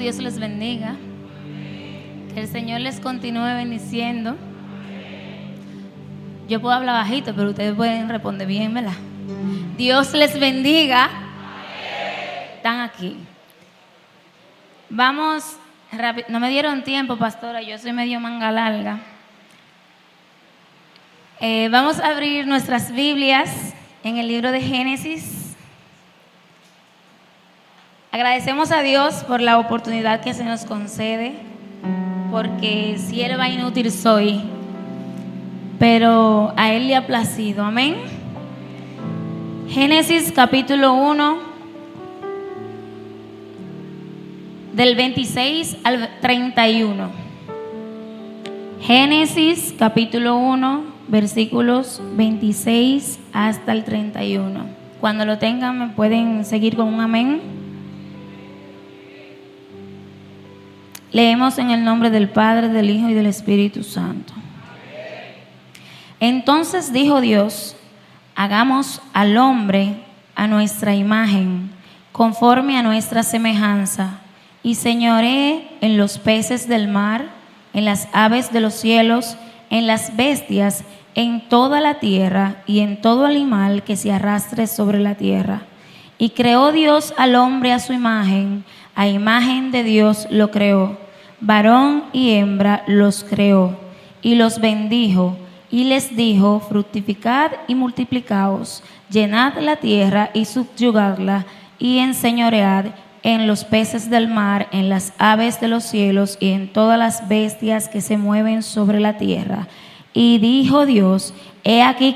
Dios les bendiga. Que el Señor les continúe bendiciendo. Yo puedo hablar bajito, pero ustedes pueden responder bien, ¿verdad? Dios les bendiga. Están aquí. Vamos, no me dieron tiempo, pastora, yo soy medio manga larga. Vamos a abrir nuestras Biblias en el libro de Génesis. Agradecemos a Dios por la oportunidad que se nos concede, porque sierva inútil soy, pero a Él le ha placido. Amén. Génesis capítulo 1, del 26 al 31. Génesis capítulo 1, versículos 26 hasta el 31. Cuando lo tengan me pueden seguir con un amén. Leemos en el nombre del Padre, del Hijo y del Espíritu Santo. Entonces dijo Dios: hagamos al hombre a nuestra imagen, conforme a nuestra semejanza, y señoree en los peces del mar, en las aves de los cielos, en las bestias, en toda la tierra y en todo animal que se arrastre sobre la tierra. Y creó Dios al hombre a su imagen, a imagen de Dios lo creó, varón y hembra los creó, y los bendijo, y les dijo: fructificad y multiplicaos, llenad la tierra y subyugadla, y enseñoread en los peces del mar, en las aves de los cielos, y en todas las bestias que se mueven sobre la tierra. Y dijo Dios: he aquí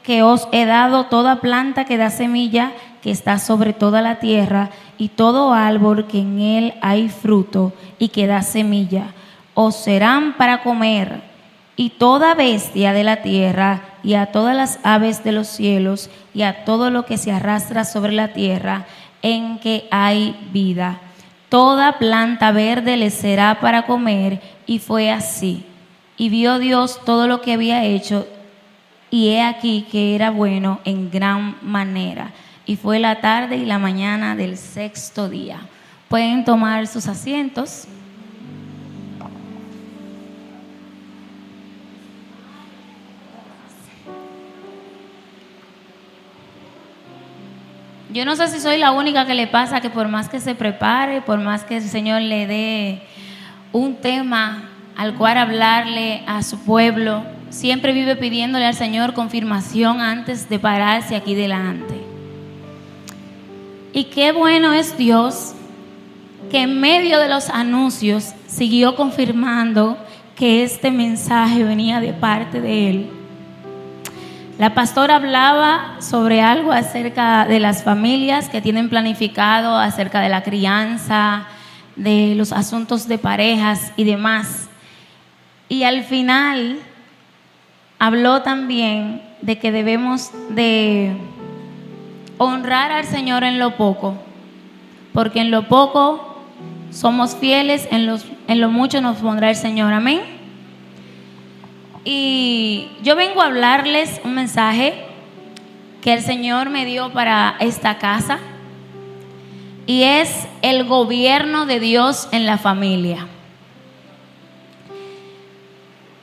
que os he dado toda planta que da semilla, que está sobre toda la tierra, y todo árbol que en él hay fruto y que da semilla, os serán para comer, y toda bestia de la tierra, y a todas las aves de los cielos, y a todo lo que se arrastra sobre la tierra, en que hay vida. Toda planta verde les será para comer. Y fue así. Y vio Dios todo lo que había hecho, y he aquí que era bueno en gran manera. Y fue la tarde y la mañana del sexto día. Pueden tomar sus asientos. Yo no sé si soy la única que le pasa que por más que se prepare, por más que el Señor le dé un tema al cual hablarle a su pueblo, siempre vive pidiéndole al Señor confirmación antes de pararse aquí delante. Y qué bueno es Dios que en medio de los anuncios siguió confirmando que este mensaje venía de parte de Él. La pastora hablaba sobre algo acerca de las familias que tienen planificado, acerca de la crianza, de los asuntos de parejas y demás. Y al final habló también de que debemos de honrar al Señor en lo poco, porque en lo poco somos fieles, en lo mucho nos pondrá el Señor. Amén. Y yo vengo a hablarles un mensaje que el Señor me dio para esta casa, y es el gobierno de Dios en la familia.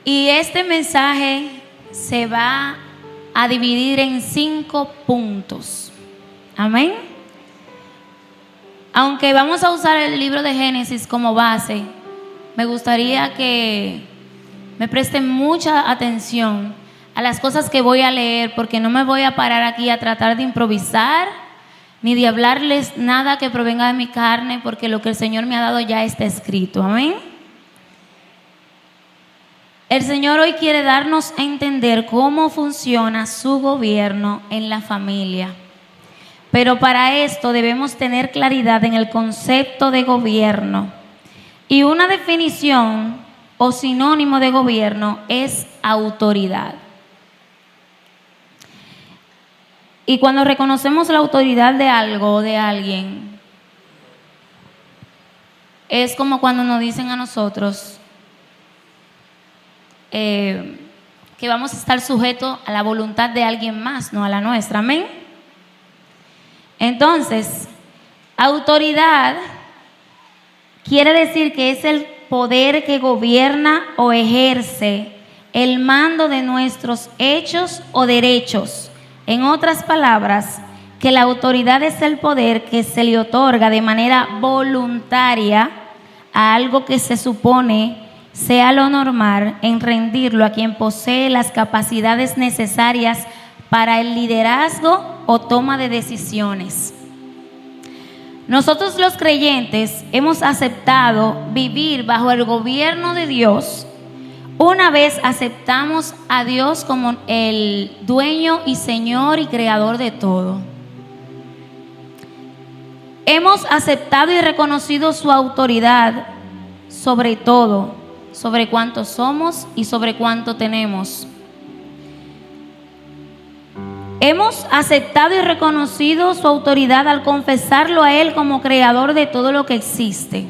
Y este mensaje se va a dividir en 5 puntos. Amén. Aunque vamos a usar el libro de Génesis como base, me gustaría que me presten mucha atención a las cosas que voy a leer, porque no me voy a parar aquí a tratar de improvisar ni de hablarles nada que provenga de mi carne, porque lo que el Señor me ha dado ya está escrito. Amén. El Señor hoy quiere darnos a entender cómo funciona su gobierno en la familia. Pero para esto debemos tener claridad en el concepto de gobierno. Y una definición o sinónimo de gobierno es autoridad. Y cuando reconocemos la autoridad de algo o de alguien, es como cuando nos dicen a nosotros que vamos a estar sujetos a la voluntad de alguien más, no a la nuestra. Amén. Entonces, autoridad quiere decir que es el poder que gobierna o ejerce el mando de nuestros hechos o derechos. En otras palabras, que la autoridad es el poder que se le otorga de manera voluntaria a algo que se supone sea lo normal, en rendirlo a quien posee las capacidades necesarias para el liderazgo o toma de decisiones. Nosotros los creyentes hemos aceptado vivir bajo el gobierno de Dios una vez aceptamos a Dios como el dueño y Señor y creador de todo. Hemos aceptado y reconocido su autoridad sobre todo, sobre cuánto somos y sobre cuánto tenemos. Hemos aceptado y reconocido su autoridad al confesarlo a Él como creador de todo lo que existe.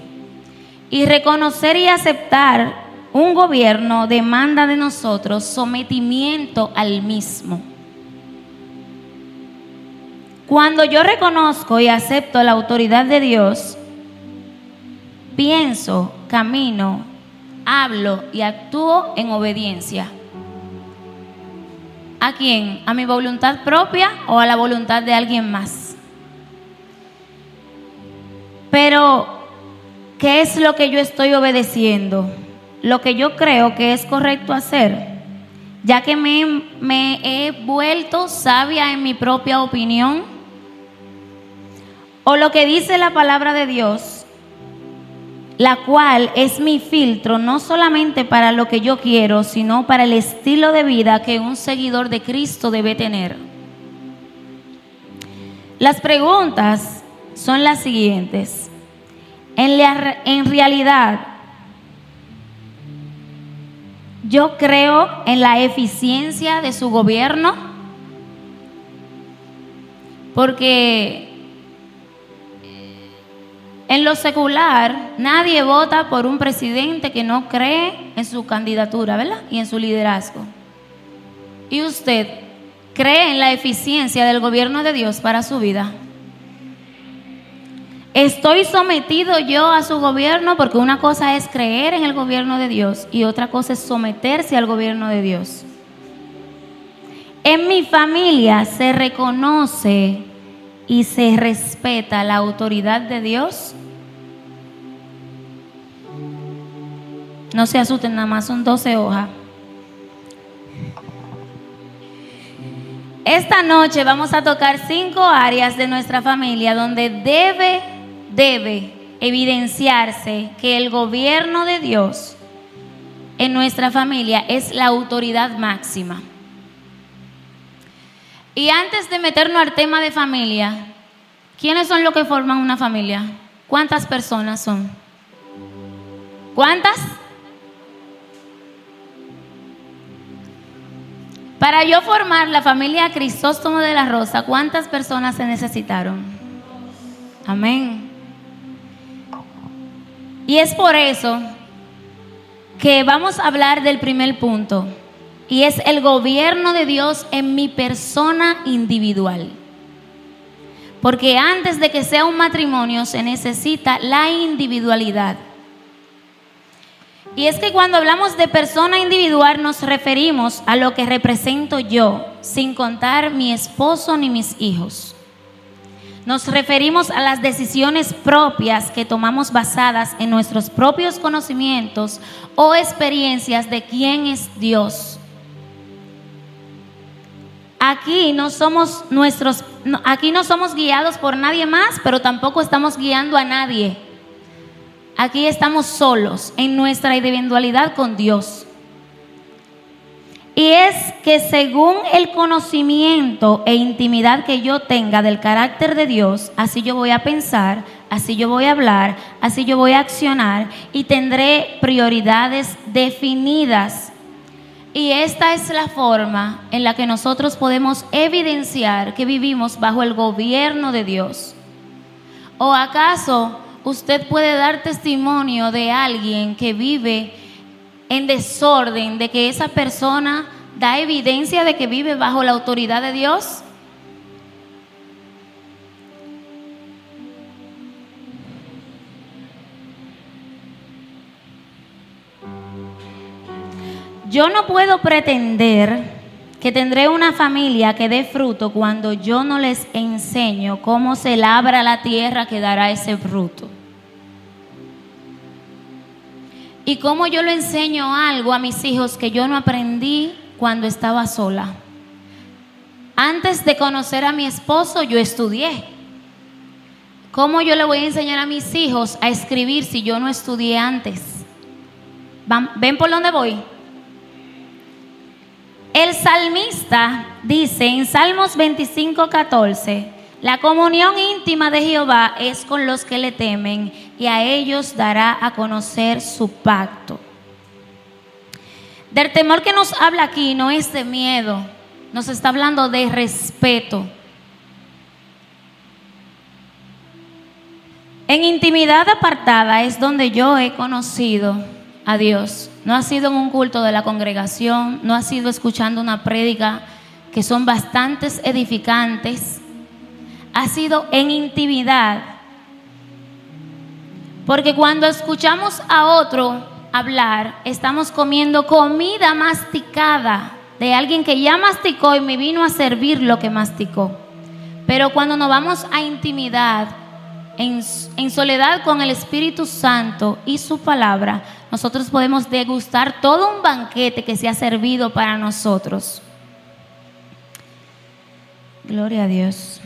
Y reconocer y aceptar un gobierno demanda de nosotros sometimiento al mismo. Cuando yo reconozco y acepto la autoridad de Dios, pienso, camino, hablo y actúo en obediencia. ¿A quién? ¿A mi voluntad propia o a la voluntad de alguien más? Pero, ¿qué es lo que yo estoy obedeciendo? Lo que yo creo que es correcto hacer, ya que me he vuelto sabia en mi propia opinión, o lo que dice la palabra de Dios, la cual es mi filtro no solamente para lo que yo quiero, sino para el estilo de vida que un seguidor de Cristo debe tener. Las preguntas son las siguientes. En realidad, ¿yo creo en la eficiencia de su gobierno? Porque en lo secular, nadie vota por un presidente que no cree en su candidatura, ¿verdad? Y en su liderazgo. ¿Y usted cree en la eficiencia del gobierno de Dios para su vida? ¿Estoy sometido yo a su gobierno? Porque una cosa es creer en el gobierno de Dios y otra cosa es someterse al gobierno de Dios. En mi familia se reconoce y se respeta la autoridad de Dios. No se asusten, nada más son 12 hojas. Esta noche vamos a tocar 5 áreas de nuestra familia donde debe evidenciarse que el gobierno de Dios en nuestra familia es la autoridad máxima. Y antes de meternos al tema de familia, ¿quiénes son los que forman una familia? ¿Cuántas personas son? ¿Cuántas? Para yo formar la familia Crisóstomo de la Rosa, ¿cuántas personas se necesitaron? Amén. Y es por eso que vamos a hablar del primer punto, y es el gobierno de Dios en mi persona individual. Porque antes de que sea un matrimonio se necesita la individualidad. Y es que cuando hablamos de persona individual nos referimos a lo que represento yo, sin contar mi esposo ni mis hijos. Nos referimos a las decisiones propias que tomamos basadas en nuestros propios conocimientos o experiencias de quién es Dios. Aquí no somos guiados por nadie más, pero tampoco estamos guiando a nadie. Aquí estamos solos en nuestra individualidad con Dios. Y es que según el conocimiento e intimidad que yo tenga del carácter de Dios, así yo voy a pensar, así yo voy a hablar, así yo voy a accionar y tendré prioridades definidas. Y esta es la forma en la que nosotros podemos evidenciar que vivimos bajo el gobierno de Dios. ¿O acaso usted puede dar testimonio de alguien que vive en desorden, de que esa persona da evidencia de que vive bajo la autoridad de Dios? Yo no puedo pretender que tendré una familia que dé fruto cuando yo no les enseño cómo se labra la tierra que dará ese fruto. Y cómo yo le enseño algo a mis hijos que yo no aprendí cuando estaba sola. Antes de conocer a mi esposo, yo estudié. ¿Cómo yo le voy a enseñar a mis hijos a escribir si yo no estudié antes? ¿Ven por dónde voy? El salmista dice en Salmos 25:14, la comunión íntima de Jehová es con los que le temen y a ellos dará a conocer su pacto. Del temor que nos habla aquí no es de miedo, nos está hablando de respeto. En intimidad apartada es donde yo he conocido a Dios. No ha sido en un culto de la congregación, no ha sido escuchando una prédica que son bastantes edificantes. Ha sido en intimidad. Porque cuando escuchamos a otro hablar, estamos comiendo comida masticada de alguien que ya masticó y me vino a servir lo que masticó. Pero cuando nos vamos a intimidad, en soledad con el Espíritu Santo y su palabra, nosotros podemos degustar todo un banquete que se ha servido para nosotros. Gloria a Dios.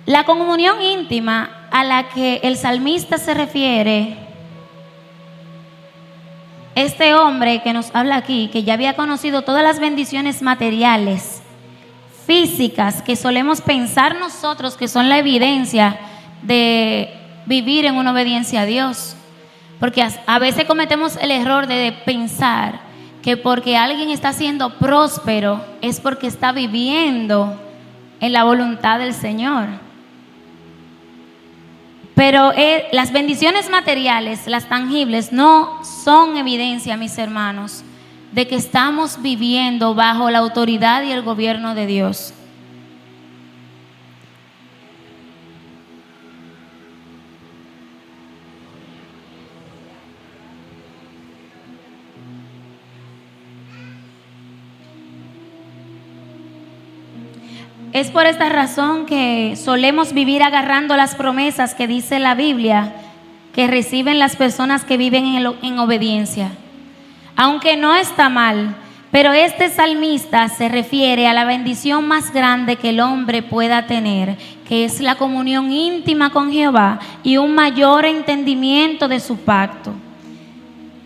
La comunión íntima a la que el salmista se refiere, este hombre que nos habla aquí, que ya había conocido todas las bendiciones materiales, físicas, que solemos pensar nosotros que son la evidencia de vivir en una obediencia a Dios. Porque a veces cometemos el error de pensar que porque alguien está siendo próspero es porque está viviendo en la voluntad del Señor. Pero las bendiciones materiales, las tangibles, no son evidencia, mis hermanos, de que estamos viviendo bajo la autoridad y el gobierno de Dios. Es por esta razón que solemos vivir agarrando las promesas que dice la Biblia que reciben las personas que viven en obediencia. Aunque no está mal, pero este salmista se refiere a la bendición más grande que el hombre pueda tener, que es la comunión íntima con Jehová y un mayor entendimiento de su pacto.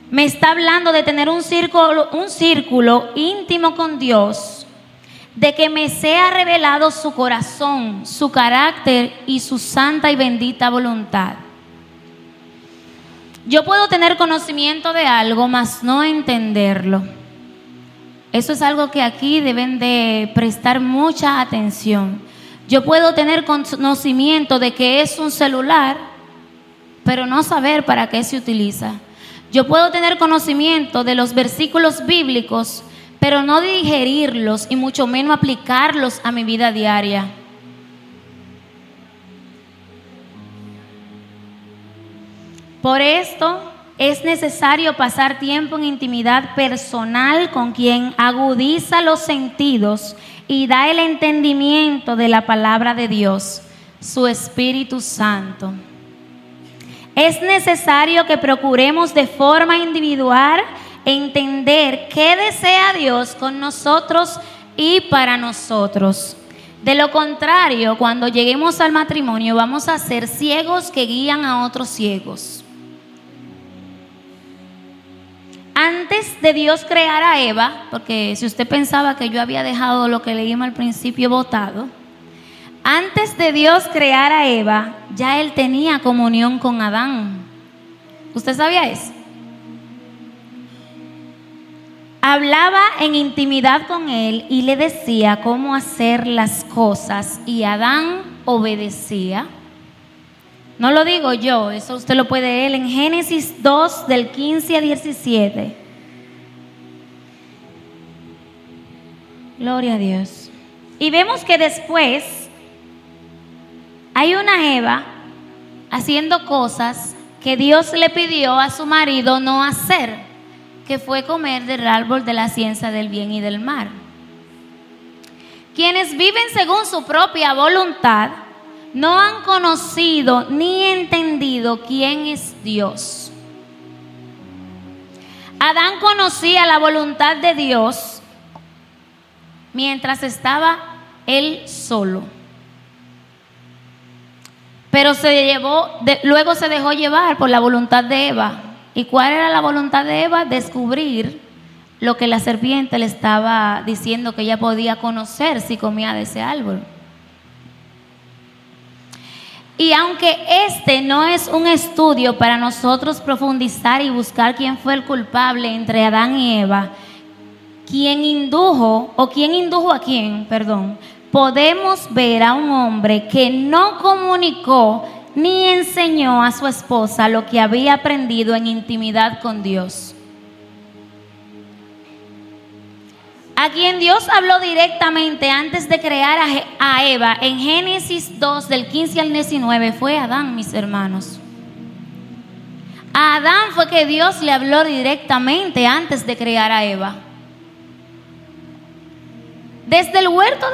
Me está hablando de tener un círculo íntimo con Dios, de que me sea revelado su corazón, su carácter y su santa y bendita voluntad. Yo puedo tener conocimiento de algo, mas no entenderlo. Eso es algo que aquí deben de prestar mucha atención. Yo puedo tener conocimiento de que es un celular, pero no saber para qué se utiliza. Yo puedo tener conocimiento de los versículos bíblicos, pero no digerirlos y mucho menos aplicarlos a mi vida diaria. Por esto es necesario pasar tiempo en intimidad personal con quien agudiza los sentidos y da el entendimiento de la palabra de Dios, su Espíritu Santo. Es necesario que procuremos de forma individual entender qué desea Dios con nosotros y para nosotros. De lo contrario, cuando lleguemos al matrimonio, vamos a ser ciegos que guían a otros ciegos. Antes de Dios crear a Eva, porque si usted pensaba que yo había dejado lo que leímos al principio botado, antes de Dios crear a Eva, ya Él tenía comunión con Adán. ¿Usted sabía eso? Hablaba en intimidad con él y le decía cómo hacer las cosas, y Adán obedecía. No lo digo yo, eso usted lo puede leer en Génesis 2 del 15 a 17. Gloria a Dios. Y vemos que después hay una Eva haciendo cosas que Dios le pidió a su marido no hacer. que fue comer del árbol de la ciencia del bien y del mal. Quienes viven según su propia voluntad no han conocido ni entendido quién es Dios. Adán conocía la voluntad de Dios mientras estaba él solo. Pero luego se dejó llevar por la voluntad de Eva. ¿Y cuál era la voluntad de Eva? Descubrir lo que la serpiente le estaba diciendo que ella podía conocer si comía de ese árbol. Y aunque este no es un estudio para nosotros profundizar y buscar quién fue el culpable entre Adán y Eva, quién indujo a quién, podemos ver a un hombre que no comunicó ni enseñó a su esposa lo que había aprendido en intimidad con Dios. A quien Dios habló directamente antes de crear a Eva en Génesis 2 del 15 al 19 fue Adán, mis hermanos. A Adán fue que Dios le habló directamente antes de crear a Eva. Desde el huerto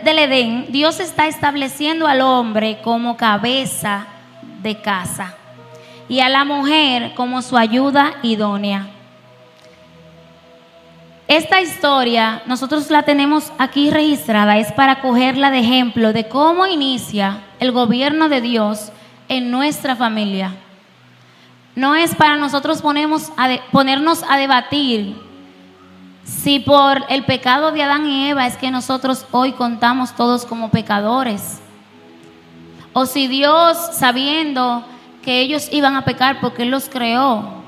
del Edén, Dios está estableciendo al hombre como cabeza de casa y a la mujer como su ayuda idónea. Esta historia nosotros la tenemos aquí registrada, es para cogerla de ejemplo de cómo inicia el gobierno de Dios en nuestra familia. No es para nosotros ponernos a debatir si por el pecado de Adán y Eva es que nosotros hoy contamos todos como pecadores, o si Dios, sabiendo que ellos iban a pecar porque Él los creó.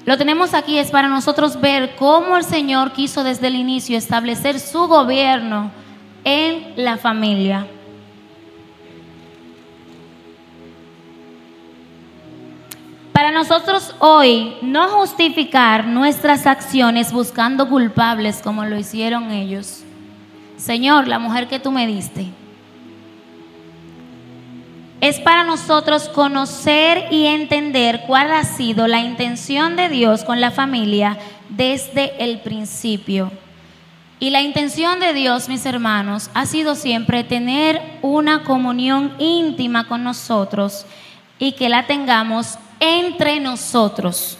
Lo tenemos aquí es para nosotros ver cómo el Señor quiso desde el inicio establecer su gobierno en la familia. Para nosotros hoy no justificar nuestras acciones buscando culpables como lo hicieron ellos. Señor, la mujer que tú me diste. Es para nosotros conocer y entender cuál ha sido la intención de Dios con la familia desde el principio. Y la intención de Dios, mis hermanos, ha sido siempre tener una comunión íntima con nosotros y que la tengamos entre nosotros.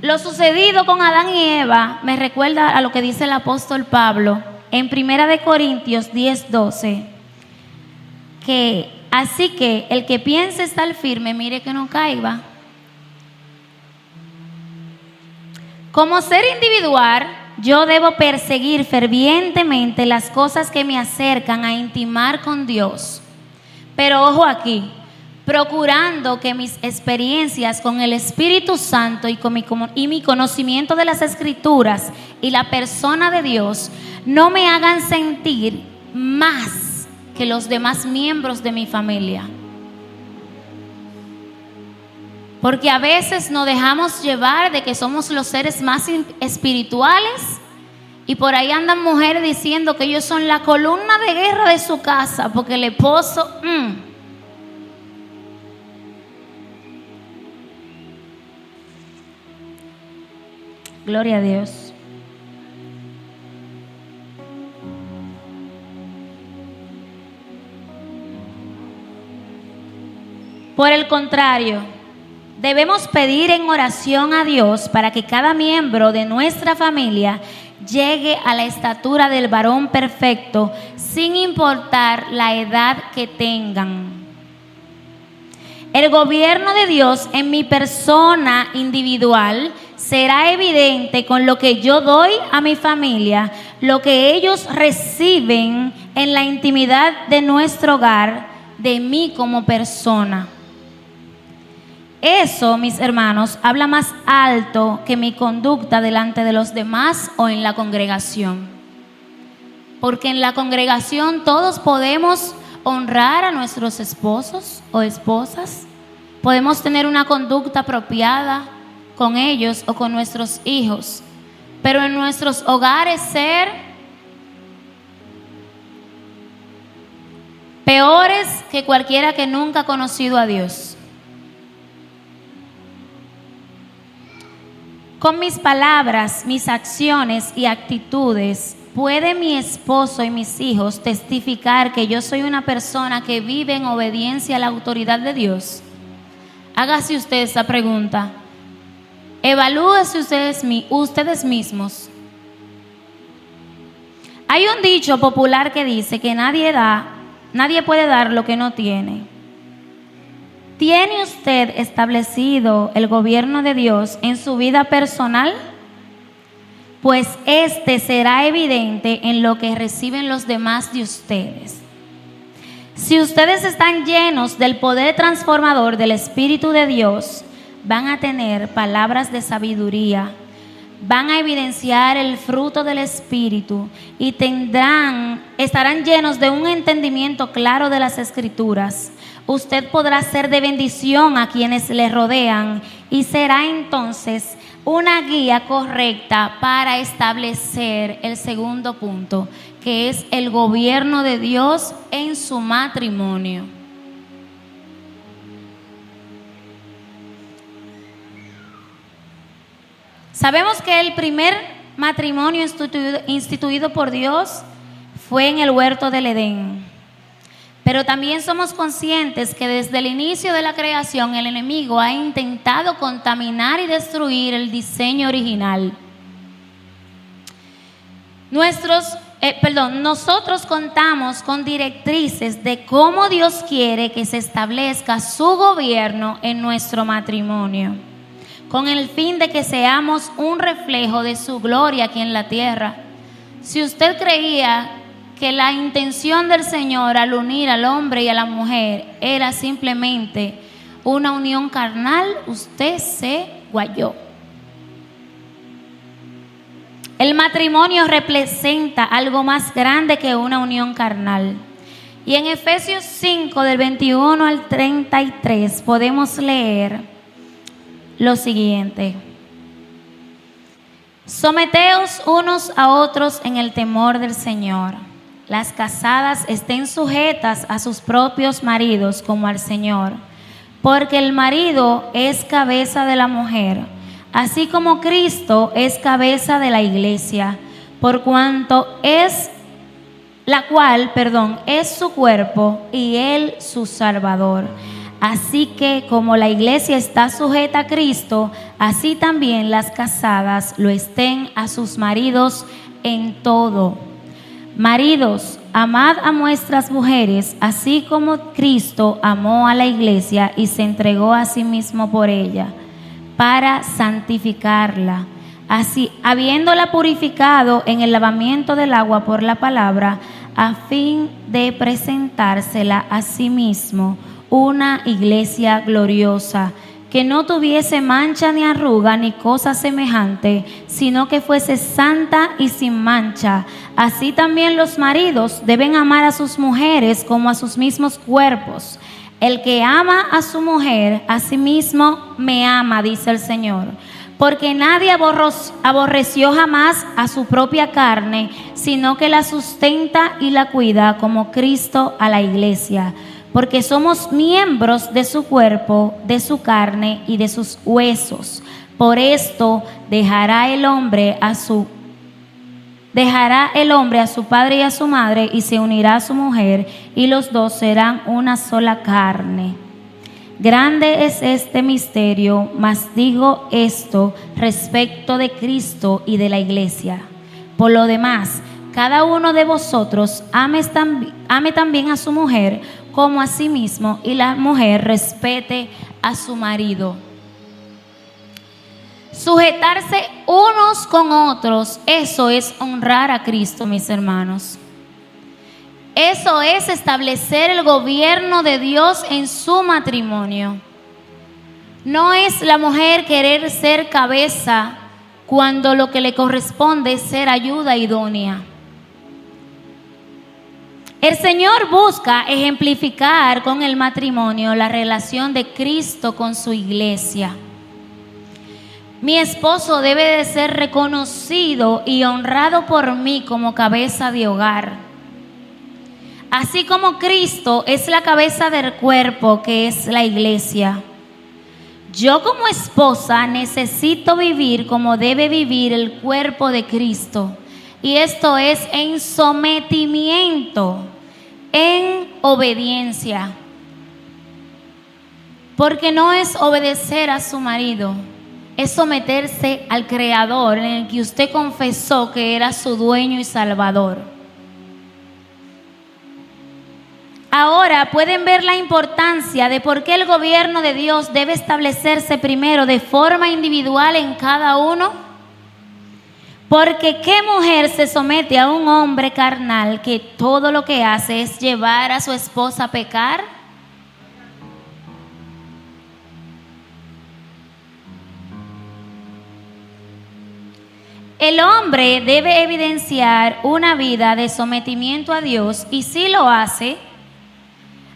Lo sucedido con Adán y Eva me recuerda a lo que dice el apóstol Pablo en 1 Corintios 10:12, que así que el que piense estar firme, mire que no caiga. Como ser individual, yo debo perseguir fervientemente las cosas que me acercan a intimar con Dios. Pero ojo aquí, procurando que mis experiencias con el Espíritu Santo y mi conocimiento de las Escrituras y la persona de Dios no me hagan sentir más que los demás miembros de mi familia. Porque a veces nos dejamos llevar de que somos los seres más espirituales y por ahí andan mujeres diciendo que ellos son la columna de guerra de su casa porque el esposo... Gloria a Dios. Por el contrario, debemos pedir en oración a Dios para que cada miembro de nuestra familia llegue a la estatura del varón perfecto, sin importar la edad que tengan. El gobierno de Dios en mi persona individual será evidente con lo que yo doy a mi familia, lo que ellos reciben en la intimidad de nuestro hogar, de mí como persona. Eso, mis hermanos, habla más alto que mi conducta delante de los demás o en la congregación. Porque en la congregación todos podemos honrar a nuestros esposos o esposas, podemos tener una conducta apropiada con ellos o con nuestros hijos, pero en nuestros hogares ser peores que cualquiera que nunca ha conocido a Dios. Con mis palabras, mis acciones y actitudes, ¿puede mi esposo y mis hijos testificar que yo soy una persona que vive en obediencia a la autoridad de Dios? Hágase usted esa pregunta. Evalúese ustedes mismos. Hay un dicho popular que dice que nadie puede dar lo que no tiene. ¿Tiene usted establecido el gobierno de Dios en su vida personal? Pues este será evidente en lo que reciben los demás de ustedes. Si ustedes están llenos del poder transformador del Espíritu de Dios, van a tener palabras de sabiduría, van a evidenciar el fruto del Espíritu y estarán llenos de un entendimiento claro de las Escrituras. Usted podrá ser de bendición a quienes le rodean y será entonces una guía correcta para establecer el segundo punto, que es el gobierno de Dios en su matrimonio. Sabemos que el primer matrimonio instituido por Dios fue en el huerto del Edén. Pero también somos conscientes que desde el inicio de la creación el enemigo ha intentado contaminar y destruir el diseño original. Nosotros contamos con directrices de cómo Dios quiere que se establezca su gobierno en nuestro matrimonio, con el fin de que seamos un reflejo de su gloria aquí en la tierra. Si usted creía que la intención del Señor al unir al hombre y a la mujer era simplemente una unión carnal, usted se guayó. El matrimonio representa algo más grande que una unión carnal. Y en Efesios 5, del 21 al 33, podemos leer lo siguiente: someteos unos a otros en el temor del Señor. Las casadas estén sujetas a sus propios maridos como al Señor, porque el marido es cabeza de la mujer, así como Cristo es cabeza de la iglesia, por cuanto es su cuerpo y él su Salvador. Así que como la iglesia está sujeta a Cristo, así también las casadas lo estén a sus maridos en todo. Maridos, amad a vuestras mujeres, así como Cristo amó a la iglesia y se entregó a sí mismo por ella, para santificarla, así habiéndola purificado en el lavamiento del agua por la palabra, a fin de presentársela a sí mismo una iglesia gloriosa, que no tuviese mancha ni arruga ni cosa semejante, sino que fuese santa y sin mancha. Así también los maridos deben amar a sus mujeres como a sus mismos cuerpos. El que ama a su mujer, a sí mismo me ama, dice el Señor. Porque nadie aborreció jamás a su propia carne, sino que la sustenta y la cuida, como Cristo a la iglesia. Porque somos miembros de su cuerpo, de su carne y de sus huesos. Por esto dejará el hombre a su padre y a su madre, y se unirá a su mujer, y los dos serán una sola carne. Grande es este misterio, mas digo esto respecto de Cristo y de la iglesia. Por lo demás, cada uno de vosotros ame también a su mujer como a sí mismo, y la mujer respete a su marido. Sujetarse unos con otros, eso es honrar a Cristo, mis hermanos. Eso es establecer el gobierno de Dios en su matrimonio. No es la mujer querer ser cabeza cuando lo que le corresponde es ser ayuda idónea. El Señor busca ejemplificar con el matrimonio la relación de Cristo con su iglesia. Mi esposo debe de ser reconocido y honrado por mí como cabeza de hogar. Así como Cristo es la cabeza del cuerpo, que es la iglesia. Yo como esposa necesito vivir como debe vivir el cuerpo de Cristo. Y esto es en sometimiento, en obediencia. Porque no es obedecer a su marido, es someterse al Creador en el que usted confesó que era su dueño y salvador. Ahora pueden ver la importancia de por qué el gobierno de Dios debe establecerse primero de forma individual en cada uno. Porque ¿qué mujer se somete a un hombre carnal que todo lo que hace es llevar a su esposa a pecar? El hombre debe evidenciar una vida de sometimiento a Dios y si lo hace,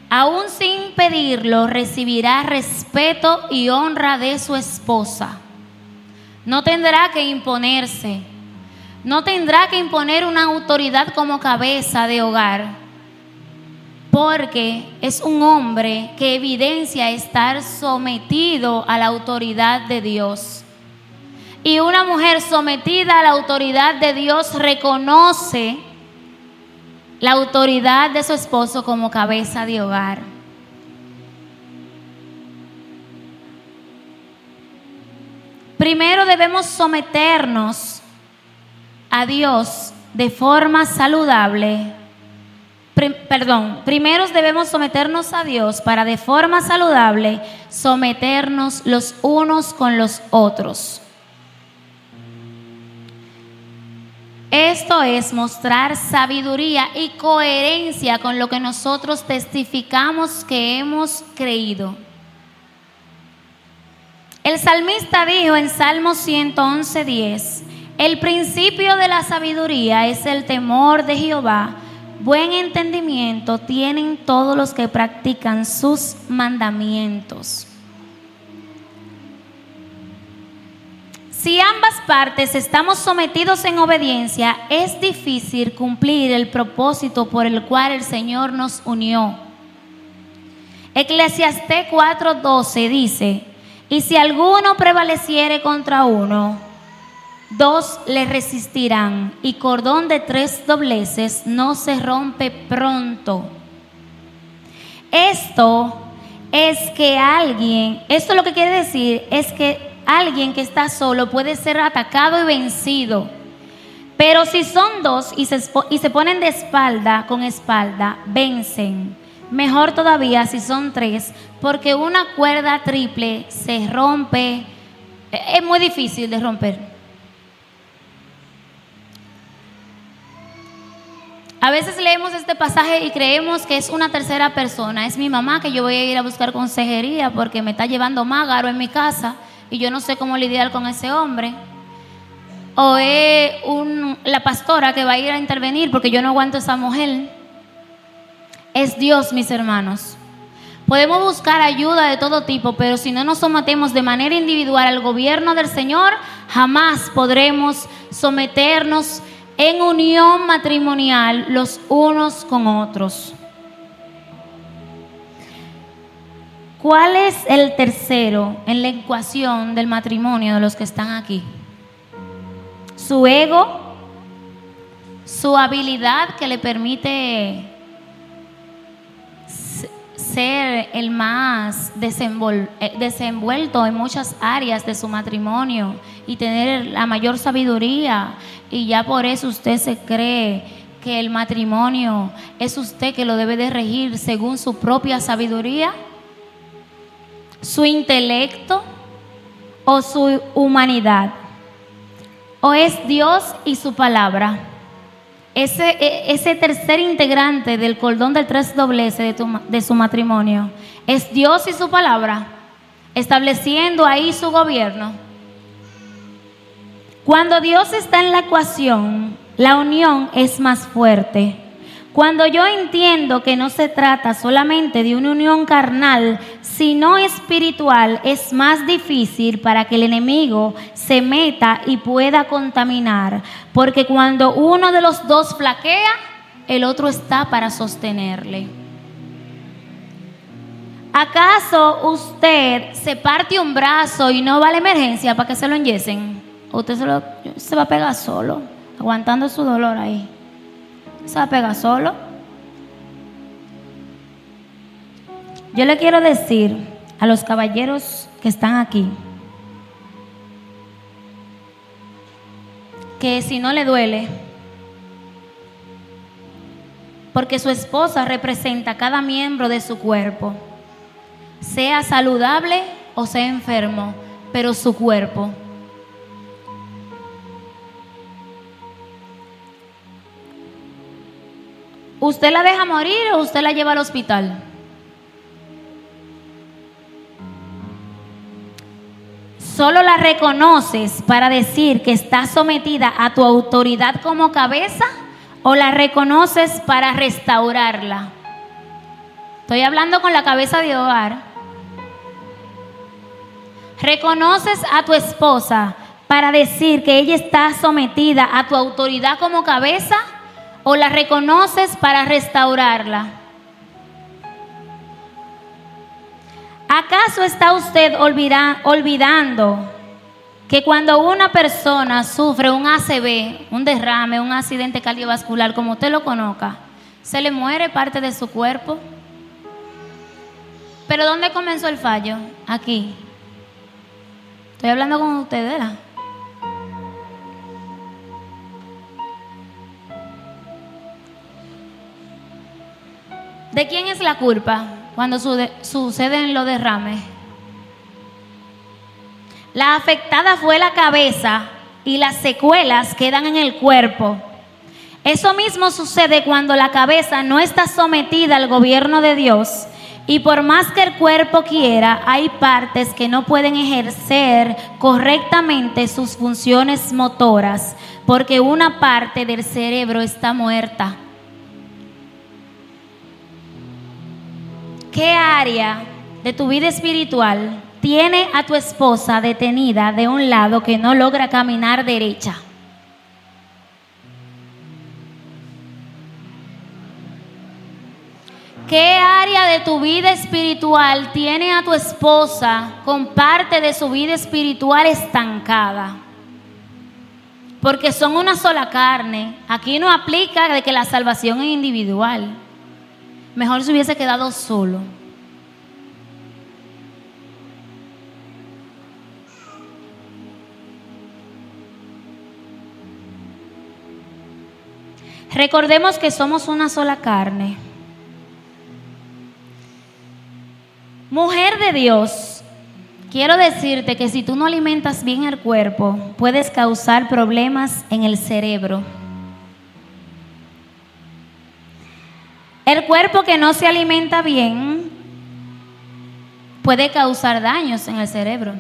aún sin pedirlo, recibirá respeto y honra de su esposa. No tendrá que imponerse, no tendrá que imponer una autoridad como cabeza de hogar, porque es un hombre que evidencia estar sometido a la autoridad de Dios. Y una mujer sometida a la autoridad de Dios reconoce la autoridad de su esposo como cabeza de hogar. Primero debemos someternos a Dios de forma saludable. Primero debemos someternos a Dios para de forma saludable someternos los unos con los otros. Esto es mostrar sabiduría y coherencia con lo que nosotros testificamos que hemos creído. El salmista dijo en Salmo 111:10, el principio de la sabiduría es el temor de Jehová, buen entendimiento tienen todos los que practican sus mandamientos. Si ambas partes estamos sometidos en obediencia, es difícil cumplir el propósito por el cual el Señor nos unió. Eclesiastés 4:12 dice, y si alguno prevaleciere contra uno, dos le resistirán, y cordón de 3 dobleces no se rompe pronto. Esto lo que quiere decir es que alguien que está solo puede ser atacado y vencido. Pero si son dos y se ponen de espalda con espalda, vencen. Mejor todavía si son 3, porque una cuerda triple se rompe. Es muy difícil de romper. A veces leemos este pasaje y creemos que es una tercera persona. Es mi mamá que yo voy a ir a buscar consejería porque me está llevando mágaro en mi casa y yo no sé cómo lidiar con ese hombre. O es la pastora que va a ir a intervenir porque yo no aguanto a esa mujer. Es Dios, mis hermanos. Podemos buscar ayuda de todo tipo, pero si no nos sometemos de manera individual al gobierno del Señor, jamás podremos someternos en unión matrimonial los unos con otros. ¿Cuál es el tercero en la ecuación del matrimonio de los que están aquí? Su ego, su habilidad que le permite ser el más desenvuelto en muchas áreas de su matrimonio y tener la mayor sabiduría, y ya por eso usted se cree que el matrimonio es usted que lo debe de regir según su propia sabiduría, su intelecto o su humanidad, o es Dios y su palabra. Ese tercer integrante del cordón de 3 dobleces de su matrimonio es Dios y su palabra, estableciendo ahí su gobierno. Cuando Dios está en la ecuación, la unión es más fuerte. Cuando yo entiendo que no se trata solamente de una unión carnal, sino espiritual, es más difícil para que el enemigo se meta y pueda contaminar, porque cuando uno de los dos flaquea, el otro está para sostenerle. ¿Acaso usted se parte un brazo y no va a la emergencia para que se lo enyesen? Usted se va a pegar solo, aguantando su dolor ahí. Se va a pegar solo. Yo le quiero decir a los caballeros que están aquí que si no le duele, porque su esposa representa cada miembro de su cuerpo, sea saludable o sea enfermo, pero su cuerpo. ¿Usted la deja morir o usted la lleva al hospital? ¿Solo la reconoces para decir que está sometida a tu autoridad como cabeza o la reconoces para restaurarla? Estoy hablando con la cabeza de hogar. ¿Reconoces a tu esposa para decir que ella está sometida a tu autoridad como cabeza o la reconoces para restaurarla? ¿Acaso está usted olvidando que cuando una persona sufre un ACV, un derrame, un accidente cardiovascular, como usted lo conozca, se le muere parte de su cuerpo? ¿Pero dónde comenzó el fallo? Aquí. Estoy hablando con usted, ¿verdad? ¿De quién es la culpa cuando suceden los derrames? La afectada fue la cabeza y las secuelas quedan en el cuerpo. Eso mismo sucede cuando la cabeza no está sometida al gobierno de Dios, y por más que el cuerpo quiera, hay partes que no pueden ejercer correctamente sus funciones motoras porque una parte del cerebro está muerta. ¿Qué área de tu vida espiritual tiene a tu esposa detenida de un lado que no logra caminar derecha? ¿Qué área de tu vida espiritual tiene a tu esposa con parte de su vida espiritual estancada? Porque son una sola carne. Aquí no aplica de que la salvación es individual. Mejor se hubiese quedado solo. Recordemos que somos una sola carne. Mujer de Dios, quiero decirte que si tú no alimentas bien el cuerpo, puedes causar problemas en el cerebro. El cuerpo que no se alimenta bien puede causar daños en el cerebro.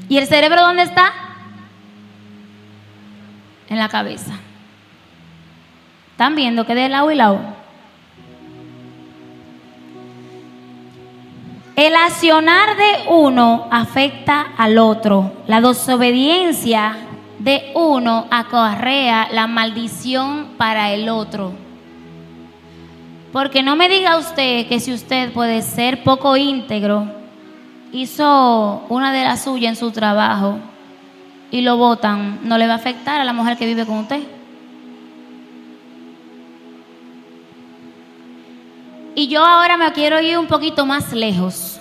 ¿Y el cerebro dónde está? En la cabeza. ¿Están viendo que de lado y lado? El accionar de uno afecta al otro. La desobediencia de uno acarrea la maldición para el otro. Porque no me diga usted que si usted puede ser poco íntegro, hizo una de las suyas en su trabajo y lo botan, no le va a afectar a la mujer que vive con usted. Y yo ahora me quiero ir un poquito más lejos.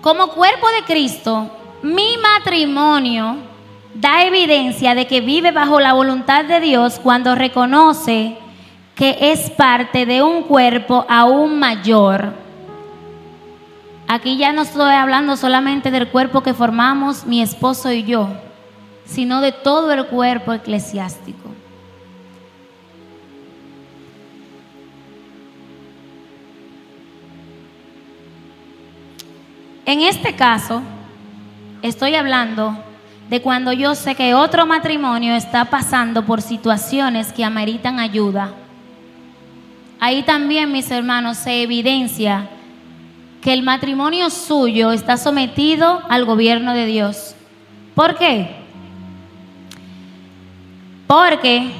Como cuerpo de Cristo, mi matrimonio da evidencia de que vive bajo la voluntad de Dios cuando reconoce que es parte de un cuerpo aún mayor. Aquí ya no estoy hablando solamente del cuerpo que formamos mi esposo y yo, sino de todo el cuerpo eclesiástico. En este caso, estoy hablando de cuando yo sé que otro matrimonio está pasando por situaciones que ameritan ayuda. Ahí también, mis hermanos, se evidencia que el matrimonio suyo está sometido al gobierno de Dios. ¿Por qué? Porque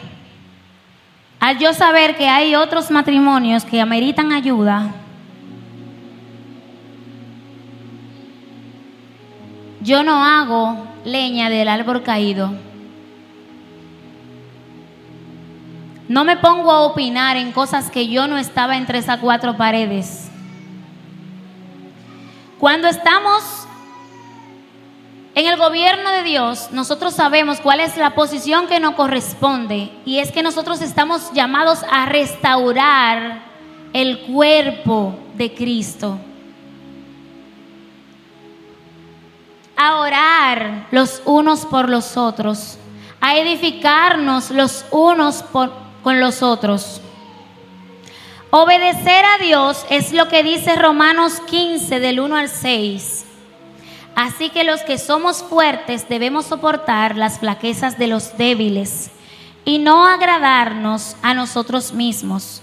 Al yo saber que hay otros matrimonios que ameritan ayuda, yo no hago leña del árbol caído. No me pongo a opinar en cosas que yo no estaba entre esas cuatro paredes. Cuando estamos en el gobierno de Dios, nosotros sabemos cuál es la posición que nos corresponde, y es que nosotros estamos llamados a restaurar el cuerpo de Cristo, a orar los unos por los otros, a edificarnos los unos con los otros. Obedecer a Dios es lo que dice Romanos 15 del 1 al 6. Así que los que somos fuertes debemos soportar las flaquezas de los débiles y no agradarnos a nosotros mismos.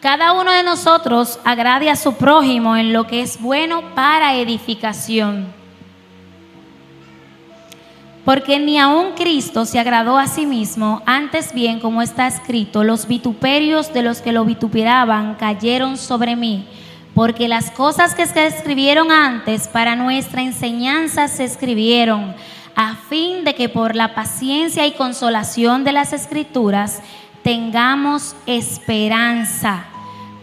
Cada uno de nosotros agrade a su prójimo en lo que es bueno para edificación. Porque ni aun Cristo se agradó a sí mismo, antes bien, como está escrito, los vituperios de los que lo vituperaban cayeron sobre mí. Porque las cosas que se escribieron antes para nuestra enseñanza se escribieron, a fin de que por la paciencia y consolación de las Escrituras tengamos esperanza.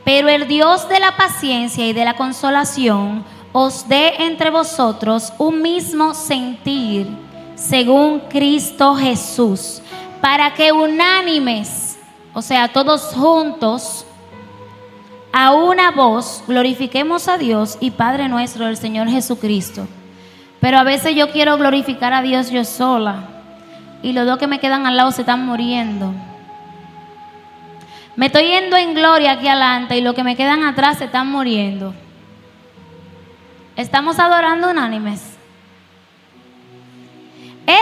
Pero el Dios de la paciencia y de la consolación os dé entre vosotros un mismo sentir, según Cristo Jesús, para que unánimes, o sea, todos juntos, a una voz glorifiquemos a Dios y Padre nuestro, el Señor Jesucristo. Pero a veces yo quiero glorificar a Dios yo sola, y los dos que me quedan al lado se están muriendo. Me estoy yendo en gloria aquí adelante y los que me quedan atrás se están muriendo. ¿Estamos adorando unánimes?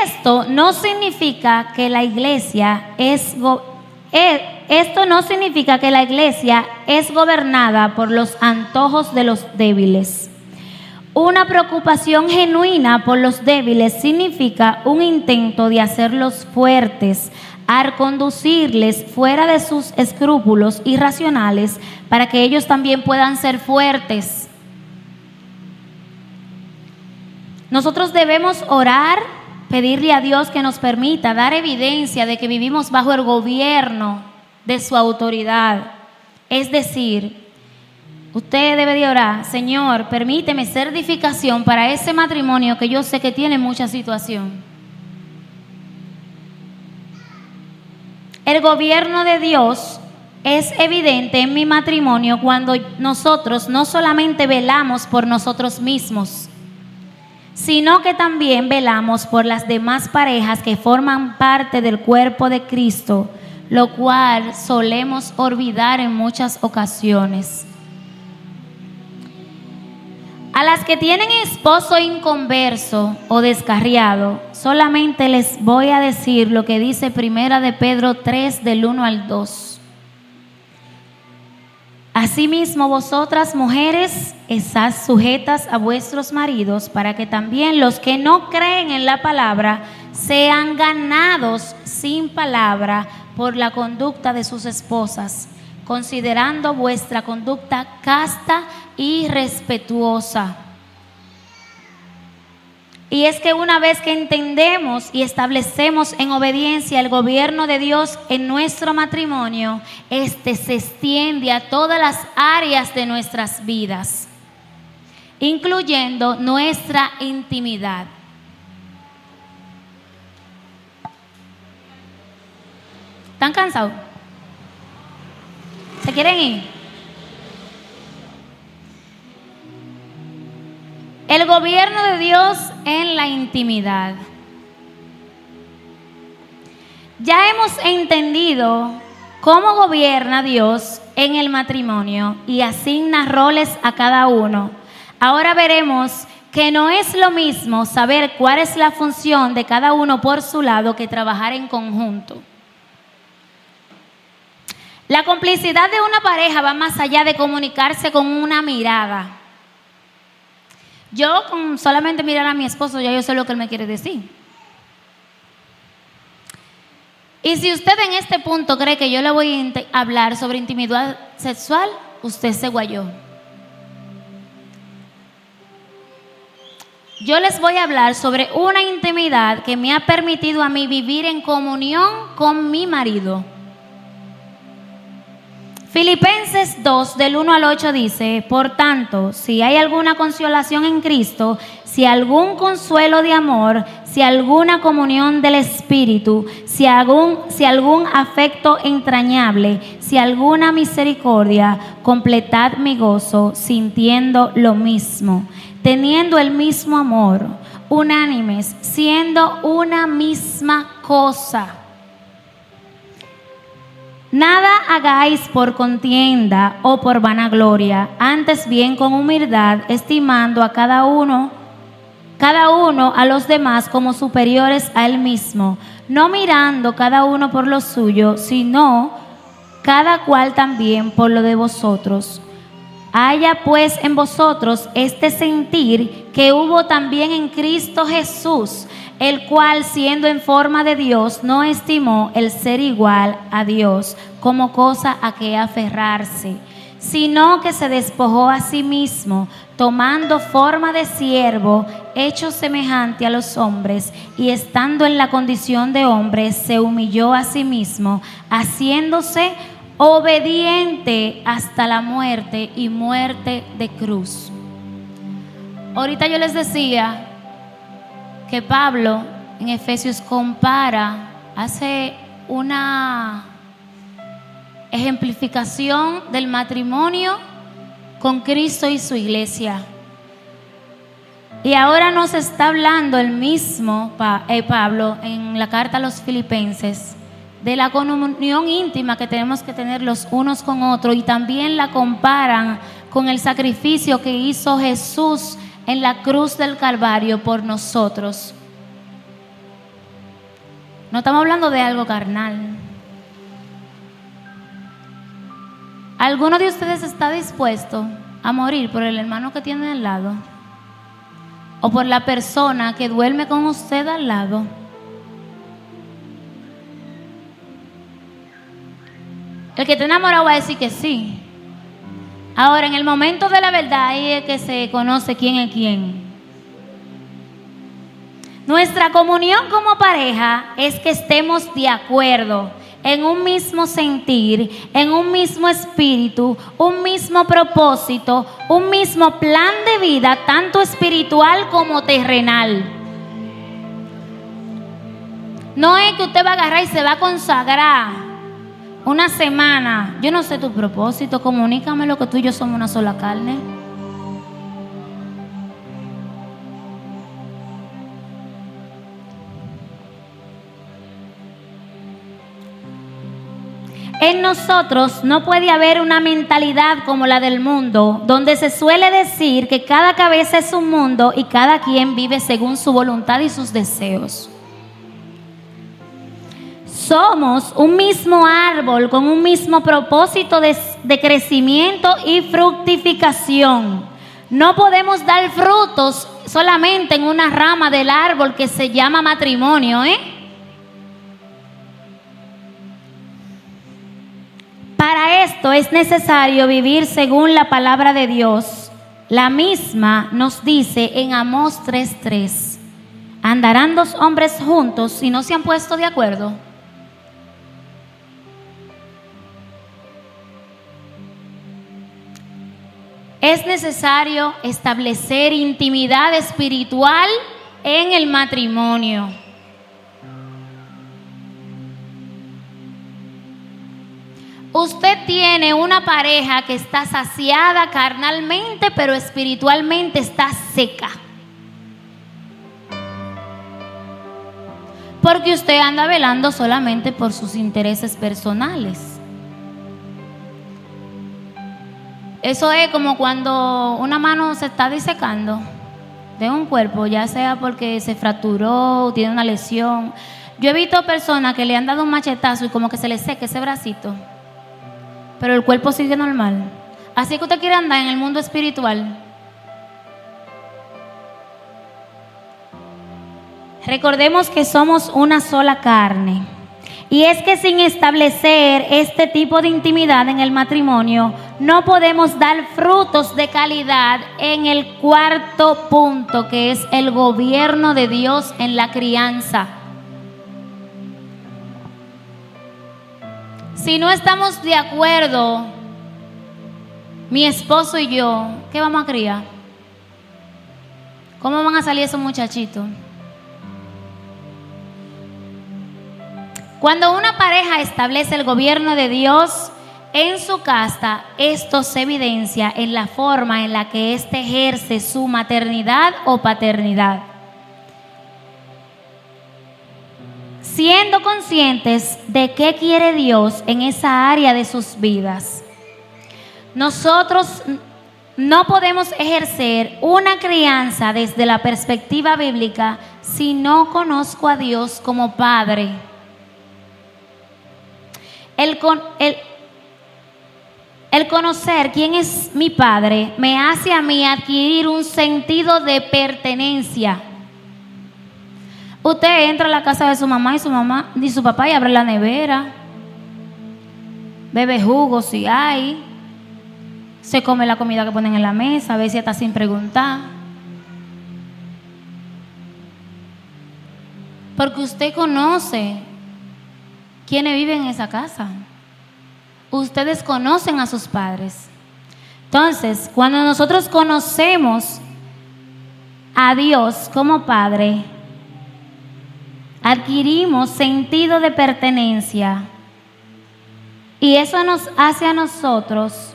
Esto no significa que la iglesia es gobernada por los antojos de los débiles. Una preocupación genuina por los débiles significa un intento de hacerlos fuertes, al conducirles fuera de sus escrúpulos irracionales para que ellos también puedan ser fuertes. Nosotros debemos orar, pedirle a Dios que nos permita dar evidencia de que vivimos bajo el gobierno de su autoridad. Es decir, usted debe de orar: Señor, permíteme ser edificación para ese matrimonio que yo sé que tiene mucha situación. El gobierno de Dios es evidente en mi matrimonio cuando nosotros no solamente velamos por nosotros mismos, sino que también velamos por las demás parejas que forman parte del cuerpo de Cristo, lo cual solemos olvidar en muchas ocasiones. A las que tienen esposo inconverso o descarriado, solamente les voy a decir lo que dice Primera de Pedro 3 del 1 al 2. Asimismo, vosotras mujeres, estad sujetas a vuestros maridos, para que también los que no creen en la palabra sean ganados sin palabra por la conducta de sus esposas, considerando vuestra conducta casta y respetuosa. Y es que una vez que entendemos y establecemos en obediencia el gobierno de Dios en nuestro matrimonio, este se extiende a todas las áreas de nuestras vidas, incluyendo nuestra intimidad. ¿Están cansados? ¿Se quieren ir? El gobierno de Dios en la intimidad. Ya hemos entendido cómo gobierna Dios en el matrimonio y asigna roles a cada uno. Ahora veremos que no es lo mismo saber cuál es la función de cada uno por su lado que trabajar en conjunto. La complicidad de una pareja va más allá de comunicarse con una mirada. Yo con solamente mirar a mi esposo ya yo sé lo que él me quiere decir. Y si usted en este punto cree que yo le voy a hablar sobre intimidad sexual, usted se guayó. Yo les voy a hablar sobre una intimidad que me ha permitido a mí vivir en comunión con mi marido. Filipenses 2, del 1 al 8 dice: por tanto, si hay alguna consolación en Cristo, si algún consuelo de amor, si alguna comunión del Espíritu, si algún afecto entrañable, si alguna misericordia, completad mi gozo, sintiendo lo mismo, teniendo el mismo amor, unánimes, siendo una misma cosa. Nada hagáis por contienda o por vanagloria, antes bien con humildad, estimando a cada uno a los demás como superiores a él mismo, no mirando cada uno por lo suyo, sino cada cual también por lo de vosotros. Haya pues en vosotros este sentir que hubo también en Cristo Jesús, el cual, siendo en forma de Dios, no estimó el ser igual a Dios como cosa a que aferrarse, sino que se despojó a sí mismo, tomando forma de siervo, hecho semejante a los hombres, y estando en la condición de hombre, se humilló a sí mismo, haciéndose obediente hasta la muerte y muerte de cruz. Ahorita yo les decía que Pablo en Efesios hace una ejemplificación del matrimonio con Cristo y su iglesia. Y ahora nos está hablando el mismo Pablo en la carta a los Filipenses de la comunión íntima que tenemos que tener los unos con otros, y también la comparan con el sacrificio que hizo Jesús en la cruz del Calvario por nosotros. No estamos hablando de algo carnal. ¿Alguno de ustedes está dispuesto a morir por el hermano que tiene al lado? ¿O por la persona que duerme con usted al lado? El que está enamorado va a decir que sí. Ahora, en el momento de la verdad, ahí es que se conoce quién es quién. Nuestra comunión como pareja es que estemos de acuerdo en un mismo sentir, en un mismo espíritu, un mismo propósito, un mismo plan de vida, tanto espiritual como terrenal. No es que usted va a agarrar y se va a consagrar una semana. Yo no sé tu propósito, comunícame lo que tú y yo somos una sola carne. En nosotros no puede haber una mentalidad como la del mundo, donde se suele decir que cada cabeza es un mundo y cada quien vive según su voluntad y sus deseos. Somos un mismo árbol con un mismo propósito de crecimiento y fructificación. No podemos dar frutos solamente en una rama del árbol que se llama matrimonio, Para esto es necesario vivir según la palabra de Dios. La misma nos dice en Amós 3:3: ¿andarán dos hombres juntos si no se han puesto de acuerdo? Es necesario establecer intimidad espiritual en el matrimonio. Usted tiene una pareja que está saciada carnalmente, pero espiritualmente está seca. Porque usted anda velando solamente por sus intereses personales. Eso es como cuando una mano se está disecando de un cuerpo, ya sea porque se fracturó o tiene una lesión. Yo he visto personas que le han dado un machetazo y como que se le seca ese bracito, pero el cuerpo sigue normal. Así que usted quiere andar en el mundo espiritual. Recordemos que somos una sola carne. Y es que sin establecer este tipo de intimidad en el matrimonio, no podemos dar frutos de calidad en el cuarto punto, que es el gobierno de Dios en la crianza. Si no estamos de acuerdo, mi esposo y yo, ¿qué vamos a criar? ¿Cómo van a salir esos muchachitos? Cuando una pareja establece el gobierno de Dios en su casa, esto se evidencia en la forma en la que éste ejerce su maternidad o paternidad. Siendo conscientes de qué quiere Dios en esa área de sus vidas. Nosotros no podemos ejercer una crianza desde la perspectiva bíblica si no conozco a Dios como Padre. El conocer quién es mi Padre me hace a mí adquirir un sentido de pertenencia. Usted entra a la casa de su mamá y su papá y abre la nevera, bebe jugo si hay, se come la comida que ponen en la mesa, a veces está sin preguntar. Porque usted conoce quiénes viven en esa casa. Ustedes conocen a sus padres. Entonces, cuando nosotros conocemos a Dios como Padre, adquirimos sentido de pertenencia y eso nos hace a nosotros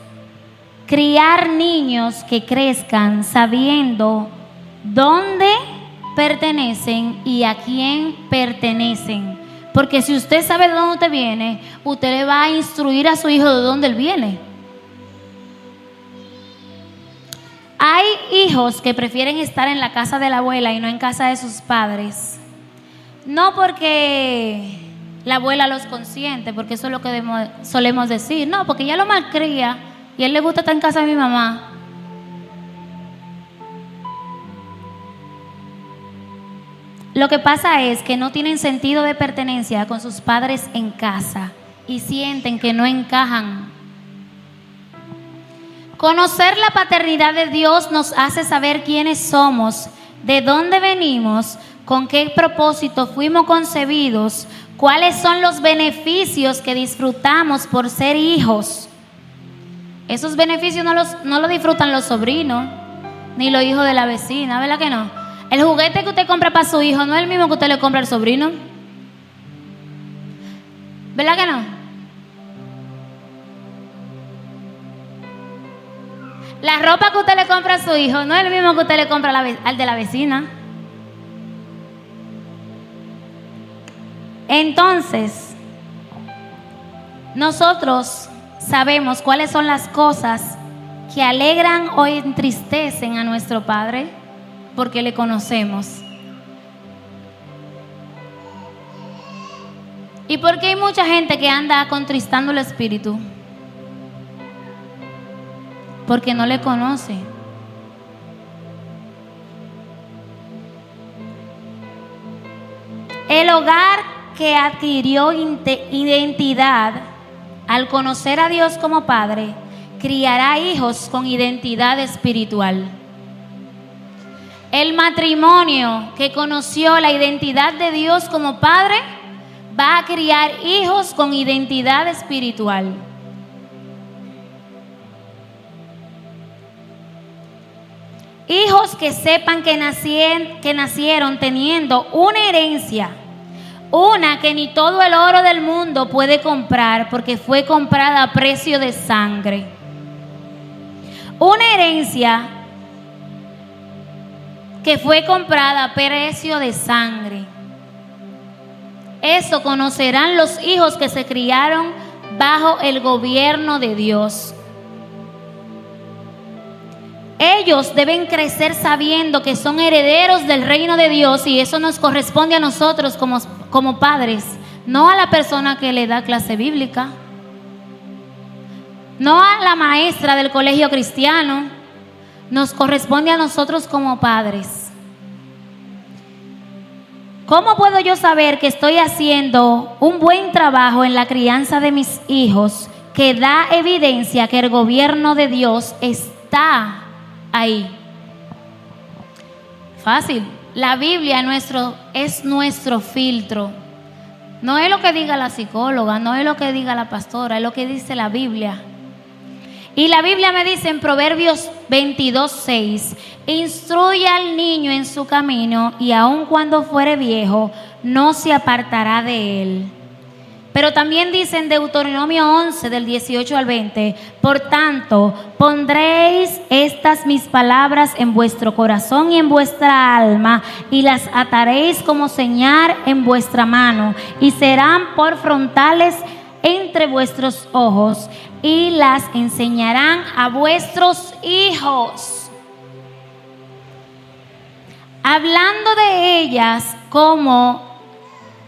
criar niños que crezcan sabiendo dónde pertenecen y a quién pertenecen. Porque si usted sabe de dónde usted viene, usted le va a instruir a su hijo de dónde él viene. Hay hijos que prefieren estar en la casa de la abuela y no en casa de sus padres. No porque la abuela los consiente, porque eso es lo que solemos decir. No, porque ella lo malcría y a él le gusta estar en casa de mi mamá. Lo que pasa es que no tienen sentido de pertenencia con sus padres en casa y sienten que no encajan. Conocer la paternidad de Dios nos hace saber quiénes somos, de dónde venimos, con qué propósito fuimos concebidos, cuáles son los beneficios que disfrutamos por ser hijos. Esos beneficios no los disfrutan los sobrinos, ni los hijos de la vecina, ¿verdad que no? El juguete que usted compra para su hijo no es el mismo que usted le compra al sobrino. ¿Verdad que no? La ropa que usted le compra a su hijo no es el mismo que usted le compra al de la vecina. Entonces, nosotros sabemos cuáles son las cosas que alegran o entristecen a nuestro Padre, porque le conocemos. ¿Y por qué hay mucha gente que anda contristando el espíritu? Porque no le conoce. El hogar que adquirió identidad al conocer a Dios como Padre, criará hijos con identidad espiritual. El matrimonio que conoció la identidad de Dios como Padre va a criar hijos con identidad espiritual. Hijos que sepan que nacieron teniendo una herencia, una que ni todo el oro del mundo puede comprar porque fue comprada a precio de sangre. Una herencia que fue comprada a precio de sangre. Eso conocerán los hijos que se criaron bajo el gobierno de Dios. Ellos deben crecer sabiendo que son herederos del reino de Dios y eso nos corresponde a nosotros como padres, no a la persona que le da clase bíblica, no a la maestra del colegio cristiano, nos corresponde a nosotros como padres. ¿Cómo puedo yo saber que estoy haciendo un buen trabajo en la crianza de mis hijos que da evidencia que el gobierno de Dios está ahí? Fácil. La Biblia es nuestro filtro. No es lo que diga la psicóloga, no es lo que diga la pastora, es lo que dice la Biblia. Y la Biblia me dice en Proverbios 22:6, instruye al niño en su camino y aun cuando fuere viejo, no se apartará de él. Pero también dice en Deuteronomio 11, del 18 al 20, por tanto, pondréis estas mis palabras en vuestro corazón y en vuestra alma, y las ataréis como señal en vuestra mano, y serán por frontales entre vuestros ojos, y las enseñarán a vuestros hijos, hablando de ellas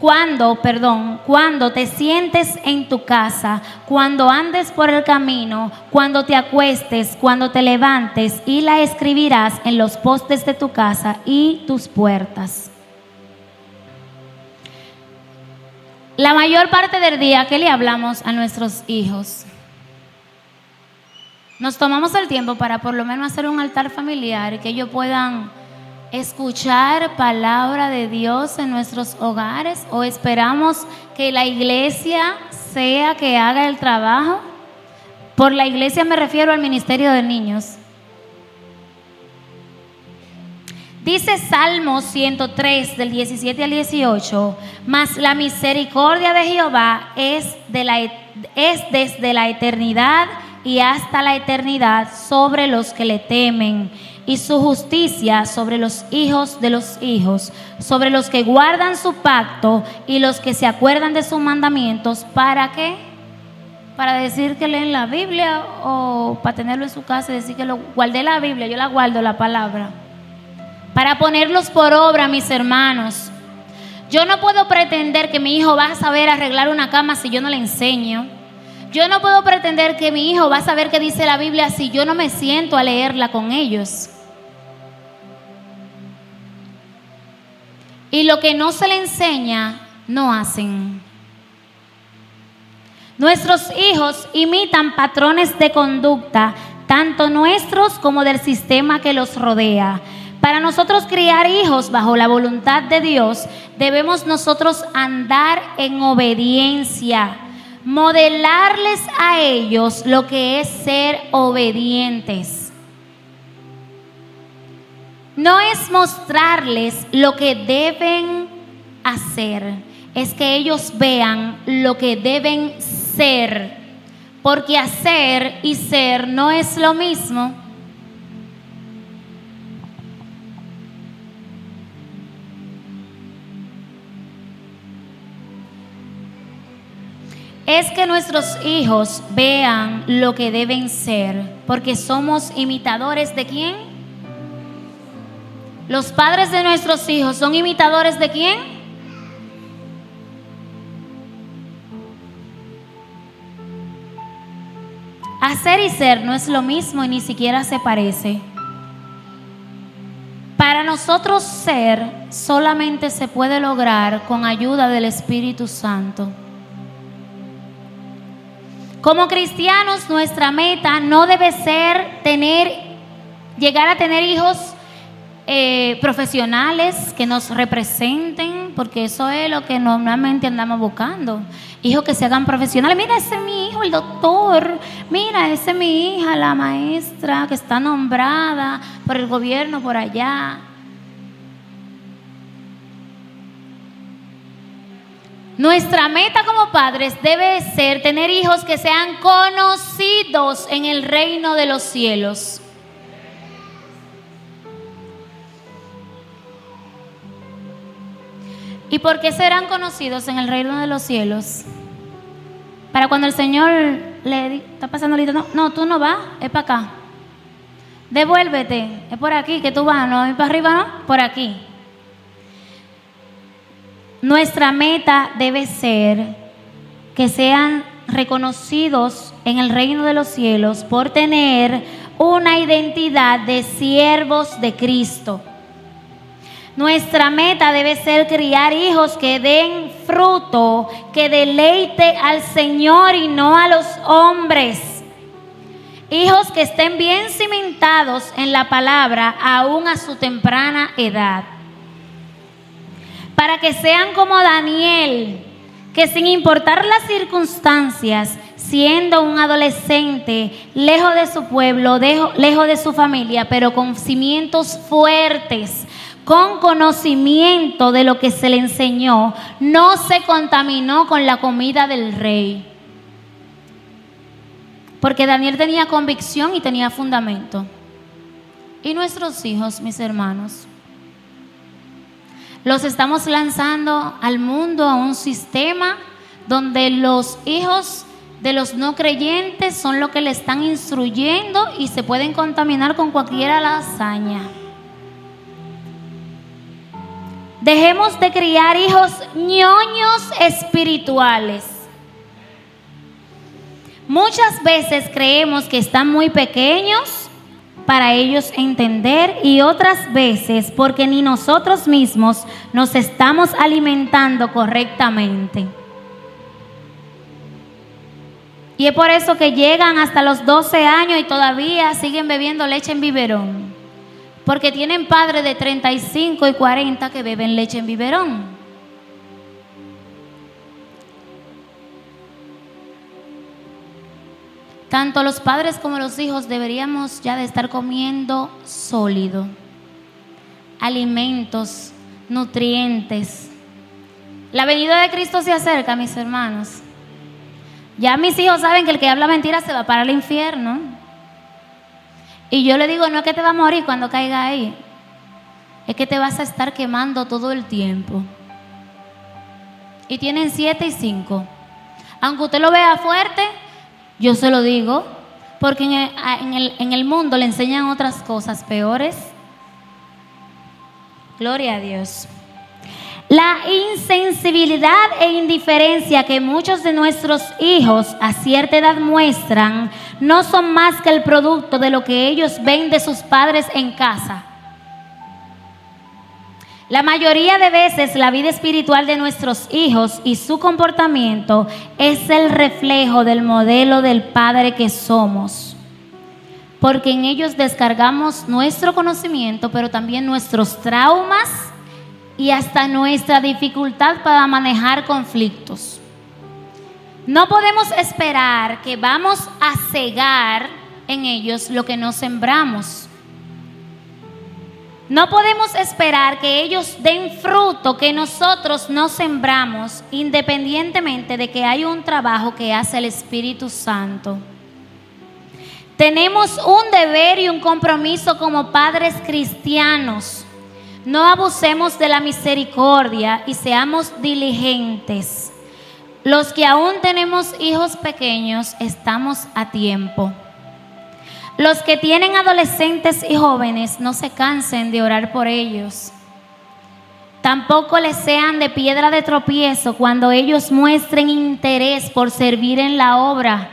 cuando te sientes en tu casa, cuando andes por el camino, cuando te acuestes, cuando te levantes, y la escribirás en los postes de tu casa y tus puertas. La mayor parte del día, ¿qué le hablamos a nuestros hijos? Nos tomamos el tiempo para por lo menos hacer un altar familiar, que ellos puedan escuchar palabra de Dios en nuestros hogares, o esperamos que la iglesia sea que haga el trabajo. Por la iglesia me refiero al ministerio de niños. Dice Salmo 103 del 17 al 18, mas la misericordia de Jehová es desde la eternidad y hasta la eternidad sobre los que le temen, y su justicia sobre los hijos de los hijos, sobre los que guardan su pacto y los que se acuerdan de sus mandamientos. ¿Para qué? Para decir que leen la Biblia, o para tenerlo en su casa y decir que lo guardé la Biblia, yo la guardo la palabra. Para ponerlos por obra, mis hermanos. Yo no puedo pretender que mi hijo va a saber arreglar una cama si yo no le enseño. Yo no puedo pretender que mi hijo va a saber qué dice la Biblia si yo no me siento a leerla con ellos. Y lo que no se le enseña, no hacen. Nuestros hijos imitan patrones de conducta, tanto nuestros como del sistema que los rodea. Para nosotros criar hijos bajo la voluntad de Dios, debemos nosotros andar en obediencia, modelarles a ellos lo que es ser obedientes. No es mostrarles lo que deben hacer, es que ellos vean lo que deben ser, porque hacer y ser no es lo mismo. Es que nuestros hijos vean lo que deben ser, porque somos imitadores ¿de quién? Los padres de nuestros hijos son imitadores ¿de quién? Hacer y ser no es lo mismo y ni siquiera se parece. Para nosotros ser solamente se puede lograr con ayuda del Espíritu Santo. Como cristianos, nuestra meta no debe ser llegar a tener hijos profesionales que nos representen, porque eso es lo que normalmente andamos buscando. Hijos que se hagan profesionales. Mira, ese es mi hijo, el doctor. Mira, esa es mi hija, la maestra que está nombrada por el gobierno por allá. Nuestra meta como padres debe ser tener hijos que sean conocidos en el reino de los cielos. ¿Y por qué serán conocidos en el reino de los cielos? Para cuando el Señor le diga, está pasando ahorita, no, tú no vas, es para acá. Devuélvete, es por aquí que tú vas, no es para arriba, no, por aquí. Nuestra meta debe ser que sean reconocidos en el reino de los cielos por tener una identidad de siervos de Cristo. Nuestra meta debe ser criar hijos que den fruto, que deleite al Señor y no a los hombres. Hijos que estén bien cimentados en la palabra aún a su temprana edad. Para que sean como Daniel, que sin importar las circunstancias, siendo un adolescente, lejos de su pueblo, lejos de su familia, pero con cimientos fuertes, con conocimiento de lo que se le enseñó, no se contaminó con la comida del rey. Porque Daniel tenía convicción y tenía fundamento. ¿Y nuestros hijos, mis hermanos? Los estamos lanzando al mundo, a un sistema donde los hijos de los no creyentes son los que le están instruyendo y se pueden contaminar con cualquier lasaña. Dejemos de criar hijos ñoños espirituales. Muchas veces creemos que están muy pequeños para ellos entender, y otras veces porque ni nosotros mismos nos estamos alimentando correctamente. Y es por eso que llegan hasta los 12 años y todavía siguen bebiendo leche en biberón. Porque tienen padres de 35 y 40 que beben leche en biberón. Tanto los padres como los hijos deberíamos ya de estar comiendo sólido, alimentos, nutrientes. La venida de Cristo se acerca, mis hermanos. Ya mis hijos saben que el que habla mentira se va para el infierno. Y yo le digo, no es que te va a morir cuando caiga ahí, es que te vas a estar quemando todo el tiempo. Y tienen 7 y 5. Aunque usted lo vea fuerte, yo se lo digo, porque en el mundo le enseñan otras cosas peores. Gloria a Dios. La insensibilidad e indiferencia que muchos de nuestros hijos a cierta edad muestran no son más que el producto de lo que ellos ven de sus padres en casa. La mayoría de veces la vida espiritual de nuestros hijos y su comportamiento es el reflejo del modelo del padre que somos, porque en ellos descargamos nuestro conocimiento, pero también nuestros traumas y hasta nuestra dificultad para manejar conflictos. No podemos esperar que vamos a cegar en ellos lo que no sembramos. No podemos esperar que ellos den fruto que nosotros no sembramos, independientemente de que hay un trabajo que hace el Espíritu Santo. Tenemos un deber y un compromiso como padres cristianos. No abusemos de la misericordia y seamos diligentes. Los que aún tenemos hijos pequeños, estamos a tiempo. Los que tienen adolescentes y jóvenes, no se cansen de orar por ellos. Tampoco les sean de piedra de tropiezo cuando ellos muestren interés por servir en la obra.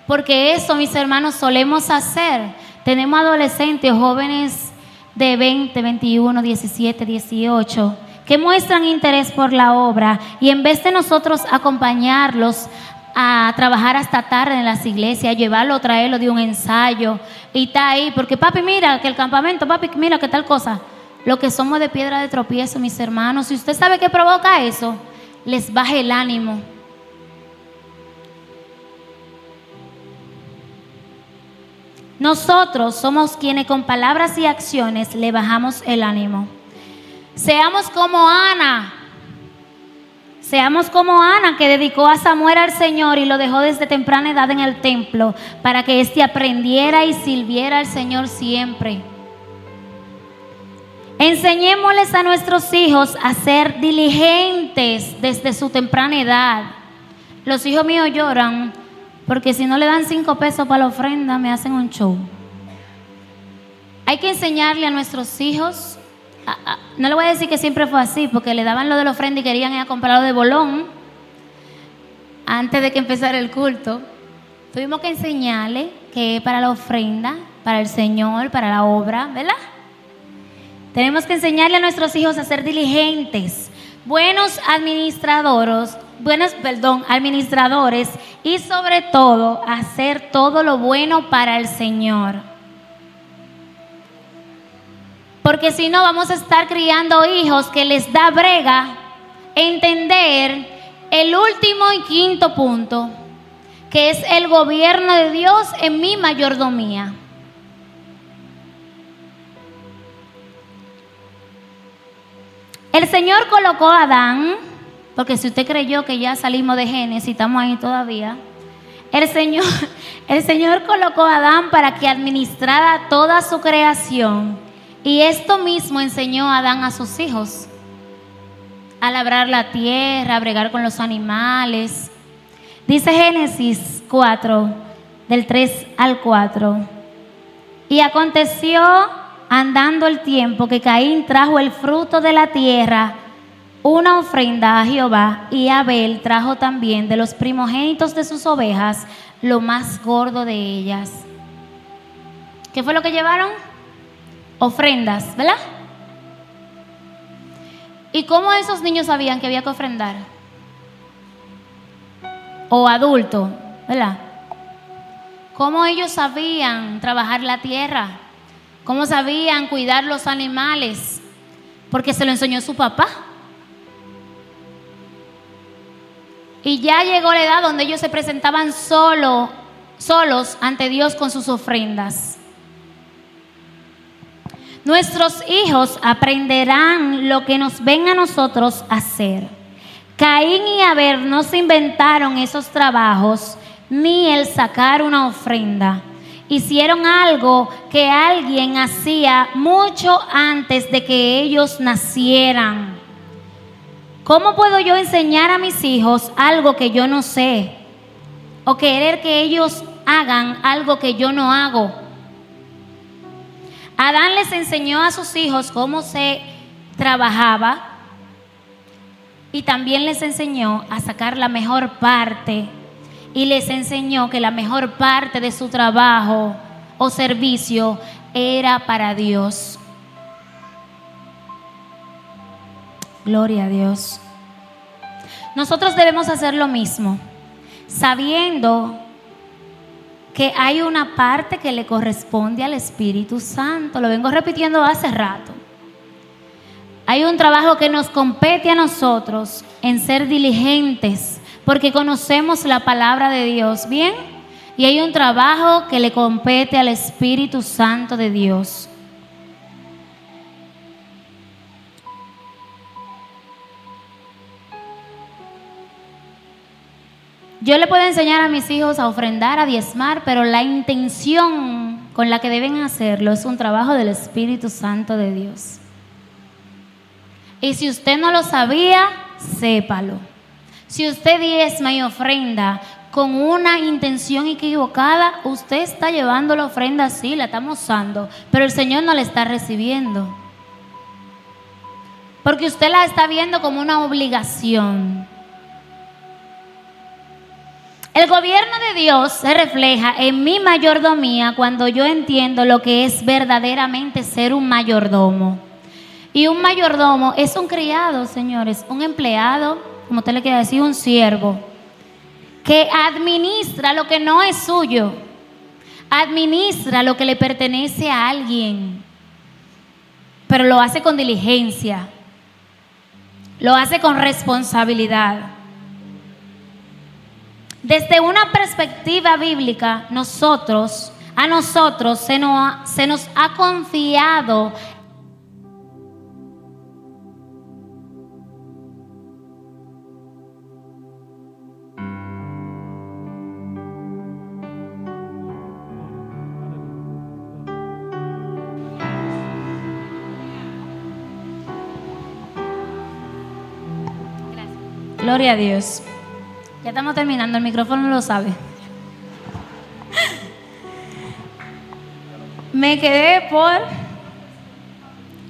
Porque eso, mis hermanos, solemos hacer. Tenemos adolescentes o jóvenes de 20, 21, 17, 18, que muestran interés por la obra, y en vez de nosotros acompañarlos a trabajar hasta tarde en las iglesias, llevarlo, traerlo de un ensayo, y está ahí, porque papi mira que el campamento, papi mira que tal cosa, lo que somos de piedra de tropiezo, mis hermanos. Si usted sabe qué provoca eso, les baja el ánimo. Nosotros somos quienes con palabras y acciones le bajamos el ánimo. Seamos como Ana. Seamos como Ana, que dedicó a Samuel al Señor y lo dejó desde temprana edad en el templo para que éste aprendiera y sirviera al Señor siempre. Enseñémosles a nuestros hijos a ser diligentes desde su temprana edad. Los hijos míos lloran porque si no le dan 5 pesos para la ofrenda, me hacen un show. Hay que enseñarle a nuestros hijos. No le voy a decir que siempre fue así, porque le daban lo de la ofrenda y querían ir a comprarlo de bolón antes de que empezara el culto. Tuvimos que enseñarle que es para la ofrenda, para el Señor, para la obra, ¿verdad? Tenemos que enseñarle a nuestros hijos a ser diligentes, administradores y sobre todo hacer todo lo bueno para el Señor. Porque si no vamos a estar criando hijos que les da brega entender el último y quinto punto, que es el gobierno de Dios en mi mayordomía. El Señor colocó a Adán, porque si usted creyó que ya salimos de Génesis, estamos ahí todavía. El Señor colocó a Adán para que administrara toda su creación. Y esto mismo enseñó a Adán a sus hijos: a labrar la tierra, a bregar con los animales. Dice Génesis 4, del 3 al 4. Y aconteció, andando el tiempo, que Caín trajo el fruto de la tierra, una ofrenda a Jehová, y Abel trajo también de los primogénitos de sus ovejas lo más gordo de ellas. ¿Qué fue lo que llevaron? Ofrendas, ¿verdad? ¿Y cómo esos niños sabían que había que ofrendar? O adultos, ¿verdad? ¿Cómo ellos sabían trabajar la tierra? ¿Cómo sabían cuidar los animales? Porque se lo enseñó su papá. Y ya llegó la edad donde ellos se presentaban solos ante Dios con sus ofrendas. Nuestros hijos aprenderán lo que nos ven a nosotros hacer. Caín y Abel no se inventaron esos trabajos ni el sacar una ofrenda. Hicieron algo que alguien hacía mucho antes de que ellos nacieran. ¿Cómo puedo yo enseñar a mis hijos algo que yo no sé? O querer que ellos hagan algo que yo no hago. Adán les enseñó a sus hijos cómo se trabajaba y también les enseñó a sacar la mejor parte, y les enseñó que la mejor parte de su trabajo o servicio era para Dios. Gloria a Dios. Nosotros debemos hacer lo mismo, sabiendo que hay una parte que le corresponde al Espíritu Santo. Lo vengo repitiendo hace rato. Hay un trabajo que nos compete a nosotros en ser diligentes, porque conocemos la palabra de Dios, ¿bien? Y hay un trabajo que le compete al Espíritu Santo de Dios. Yo le puedo enseñar a mis hijos a ofrendar, a diezmar, pero la intención con la que deben hacerlo es un trabajo del Espíritu Santo de Dios. Y si usted no lo sabía, sépalo. Si usted diezma y ofrenda con una intención equivocada, usted está llevando la ofrenda así, la estamos usando, pero el Señor no la está recibiendo. Porque usted la está viendo como una obligación. El gobierno de Dios se refleja en mi mayordomía cuando yo entiendo lo que es verdaderamente ser un mayordomo. Y un mayordomo es un criado, señores, un empleado, como usted le quiera decir, un siervo, que administra lo que no es suyo, administra lo que le pertenece a alguien, pero lo hace con diligencia, lo hace con responsabilidad. Desde una perspectiva bíblica, a nosotros se nos ha confiado Gloria a Dios. Ya estamos terminando, el micrófono lo sabe. Me quedé por...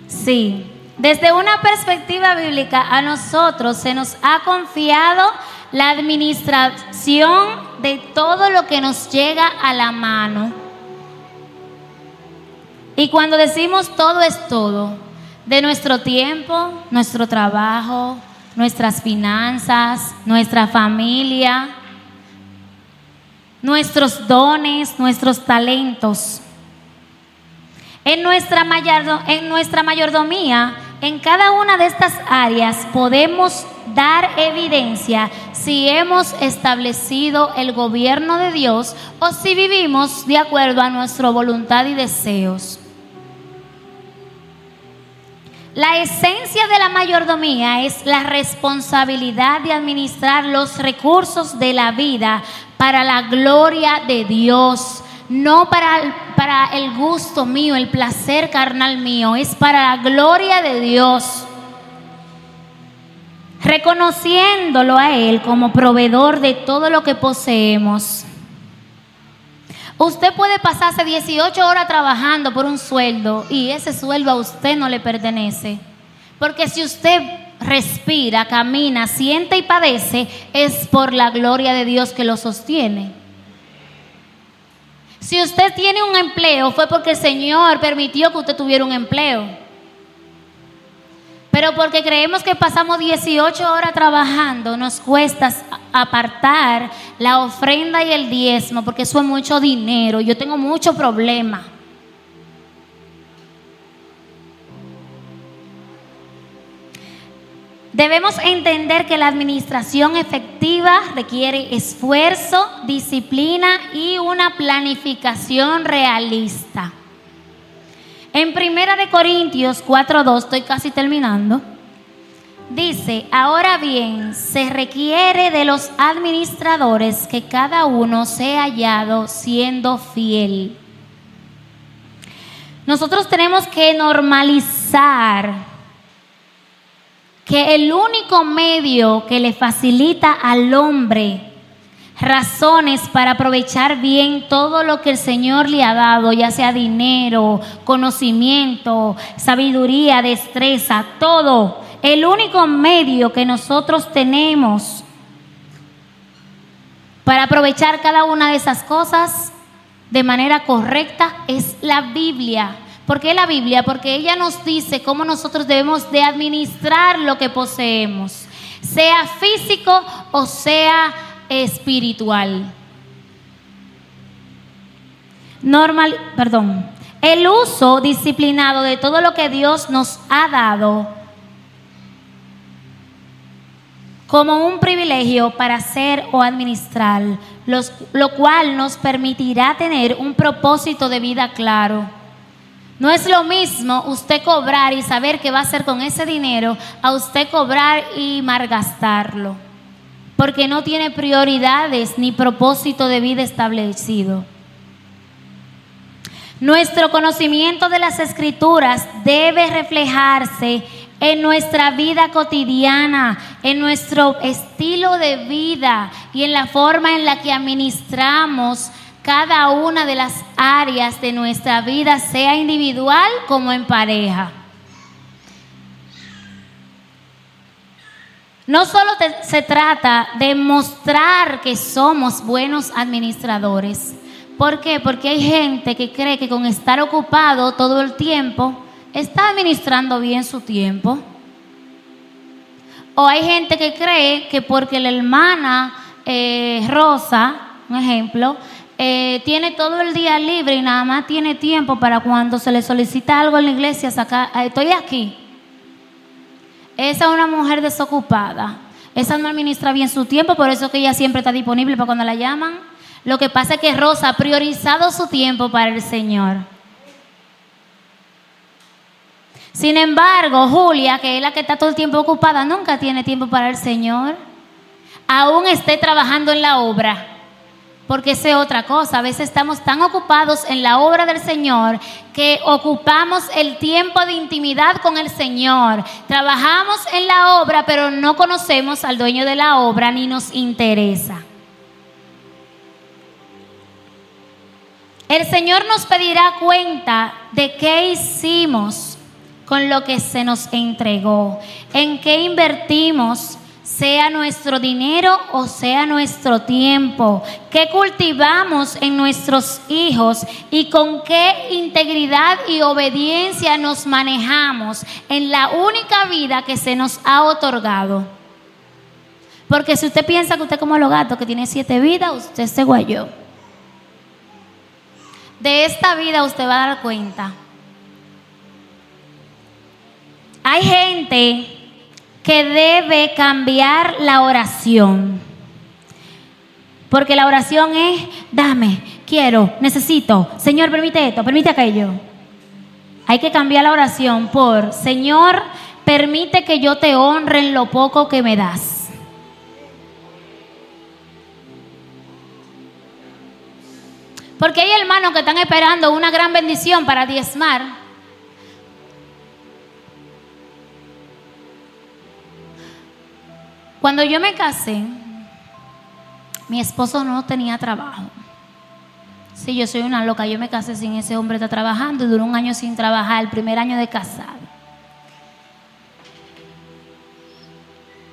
Sí. Desde una perspectiva bíblica, a nosotros se nos ha confiado la administración de todo lo que nos llega a la mano. Y cuando decimos todo es todo, de nuestro tiempo, nuestro trabajo, nuestras finanzas, nuestra familia, nuestros dones, nuestros talentos. En nuestra mayordomía, en cada una de estas áreas podemos dar evidencia si hemos establecido el gobierno de Dios o si vivimos de acuerdo a nuestra voluntad y deseos. La esencia de la mayordomía es la responsabilidad de administrar los recursos de la vida para la gloria de Dios, no para el gusto mío, el placer carnal mío, es para la gloria de Dios, reconociéndolo a Él como proveedor de todo lo que poseemos. Usted puede pasarse 18 horas trabajando por un sueldo y ese sueldo a usted no le pertenece. Porque si usted respira, camina, siente y padece, es por la gloria de Dios que lo sostiene. Si usted tiene un empleo, fue porque el Señor permitió que usted tuviera un empleo. Pero porque creemos que pasamos 18 horas trabajando, nos cuesta apartar la ofrenda y el diezmo, porque eso es mucho dinero. Yo tengo mucho problema. Debemos entender que la administración efectiva requiere esfuerzo, disciplina y una planificación realista. En 1 Corintios 4:2, estoy casi terminando, dice: ahora bien, se requiere de los administradores que cada uno sea hallado siendo fiel. Nosotros tenemos que normalizar que el único medio que le facilita al hombre razones para aprovechar bien todo lo que el Señor le ha dado, ya sea dinero, conocimiento, sabiduría, destreza, todo. El único medio que nosotros tenemos para aprovechar cada una de esas cosas de manera correcta es la Biblia. ¿Por qué la Biblia? Porque ella nos dice cómo nosotros debemos de administrar lo que poseemos, sea físico o sea espiritual. El uso disciplinado de todo lo que Dios nos ha dado como un privilegio para hacer o administrar, lo cual nos permitirá tener un propósito de vida claro. No es lo mismo usted cobrar y saber qué va a hacer con ese dinero a usted cobrar y malgastarlo, porque no tiene prioridades ni propósito de vida establecido. Nuestro conocimiento de las Escrituras debe reflejarse en nuestra vida cotidiana, en nuestro estilo de vida y en la forma en la que administramos cada una de las áreas de nuestra vida, sea individual como en pareja. No solo se trata de mostrar que somos buenos administradores. ¿Por qué? Porque hay gente que cree que con estar ocupado todo el tiempo está administrando bien su tiempo. O hay gente que cree que porque la hermana Rosa, un ejemplo, tiene todo el día libre y nada más tiene tiempo para cuando se le solicita algo en la iglesia, estoy aquí. Esa es una mujer desocupada. Esa no administra bien su tiempo, por eso que ella siempre está disponible para cuando la llaman. Lo que pasa es que Rosa ha priorizado su tiempo para el Señor. Sin embargo, Julia, que es la que está todo el tiempo ocupada, nunca tiene tiempo para el Señor. Aún esté trabajando en la obra. Porque esa es otra cosa. A veces estamos tan ocupados en la obra del Señor que ocupamos el tiempo de intimidad con el Señor. Trabajamos en la obra, pero no conocemos al dueño de la obra ni nos interesa. El Señor nos pedirá cuenta de qué hicimos con lo que se nos entregó, en qué invertimos sea nuestro dinero o sea nuestro tiempo, qué cultivamos en nuestros hijos y con qué integridad y obediencia nos manejamos en la única vida que se nos ha otorgado. Porque si usted piensa que usted es como los gatos que tiene 7 vidas, usted se guayó. De esta vida usted va a dar cuenta. Hay gente que debe cambiar la oración. Porque la oración es, dame, quiero, necesito, Señor, permite esto, permite aquello. Hay que cambiar la oración por, Señor, permite que yo te honre en lo poco que me das. Porque hay hermanos que están esperando una gran bendición para diezmar. Cuando yo me casé, mi esposo no tenía trabajo. Sí, yo soy una loca, yo me casé sin ese hombre estar trabajando y duró 1 año sin trabajar, el primer año de casado.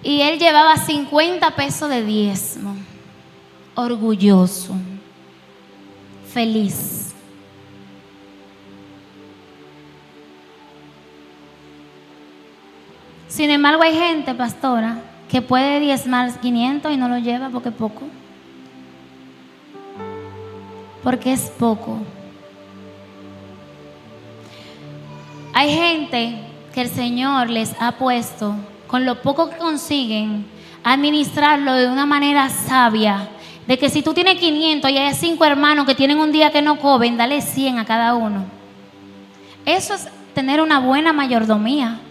Y él llevaba 50 pesos de diezmo, orgulloso, feliz. Sin embargo, hay gente, pastora, que puede diezmar 500 y no lo lleva porque es poco. Porque es poco. Hay gente que el Señor les ha puesto, con lo poco que consiguen, a administrarlo de una manera sabia. De que si tú tienes 500 y hay 5 hermanos que tienen un día que no comen, dale 100 a cada uno. Eso es tener una buena mayordomía.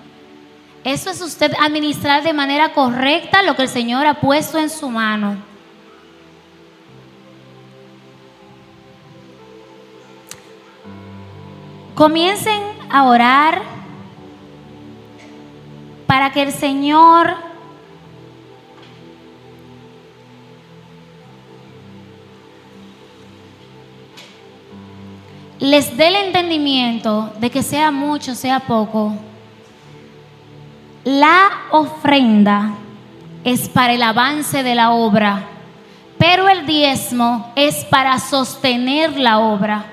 Eso es usted administrar de manera correcta lo que el Señor ha puesto en su mano. Comiencen a orar para que el Señor les dé el entendimiento de que sea mucho, sea poco. La ofrenda es para el avance de la obra, pero el diezmo es para sostener la obra.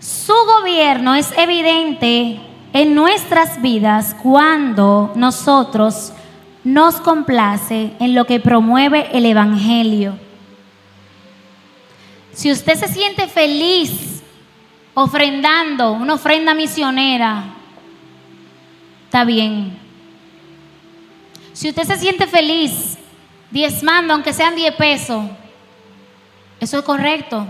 Su gobierno es evidente en nuestras vidas cuando nosotros nos complace en lo que promueve el Evangelio. Si usted se siente feliz ofrendando una ofrenda misionera, está bien. Si usted se siente feliz diezmando, aunque sean 10 pesos, eso es correcto.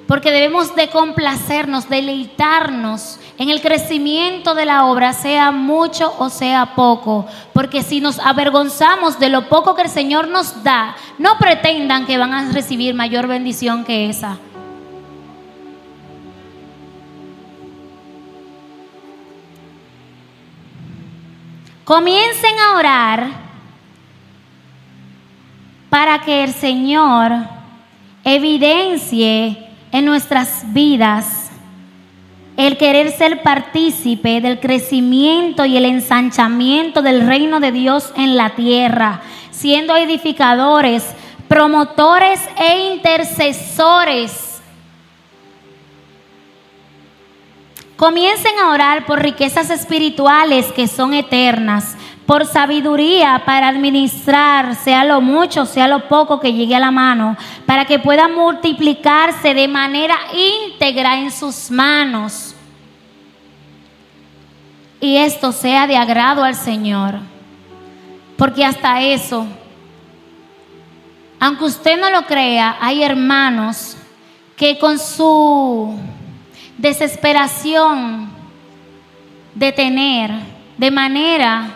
Porque debemos de complacernos, deleitarnos en el crecimiento de la obra, sea mucho o sea poco. Porque si nos avergonzamos de lo poco que el Señor nos da, no pretendan que van a recibir mayor bendición que esa. Comiencen a orar para que el Señor evidencie en nuestras vidas el querer ser partícipe del crecimiento y el ensanchamiento del reino de Dios en la tierra, siendo edificadores, promotores e intercesores. Comiencen a orar por riquezas espirituales que son eternas, por sabiduría para administrar, sea lo mucho, sea lo poco que llegue a la mano, para que pueda multiplicarse de manera íntegra en sus manos. Y esto sea de agrado al Señor. Porque hasta eso, aunque usted no lo crea, hay hermanos que con su desesperación de tener de manera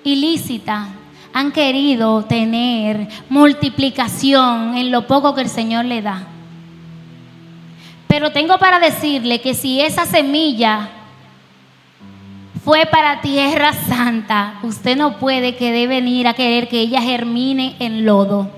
ilícita han querido tener multiplicación en lo poco que el Señor le da. Pero tengo para decirle que si esa semilla fue para tierra santa, usted no puede venir a querer que ella germine en lodo.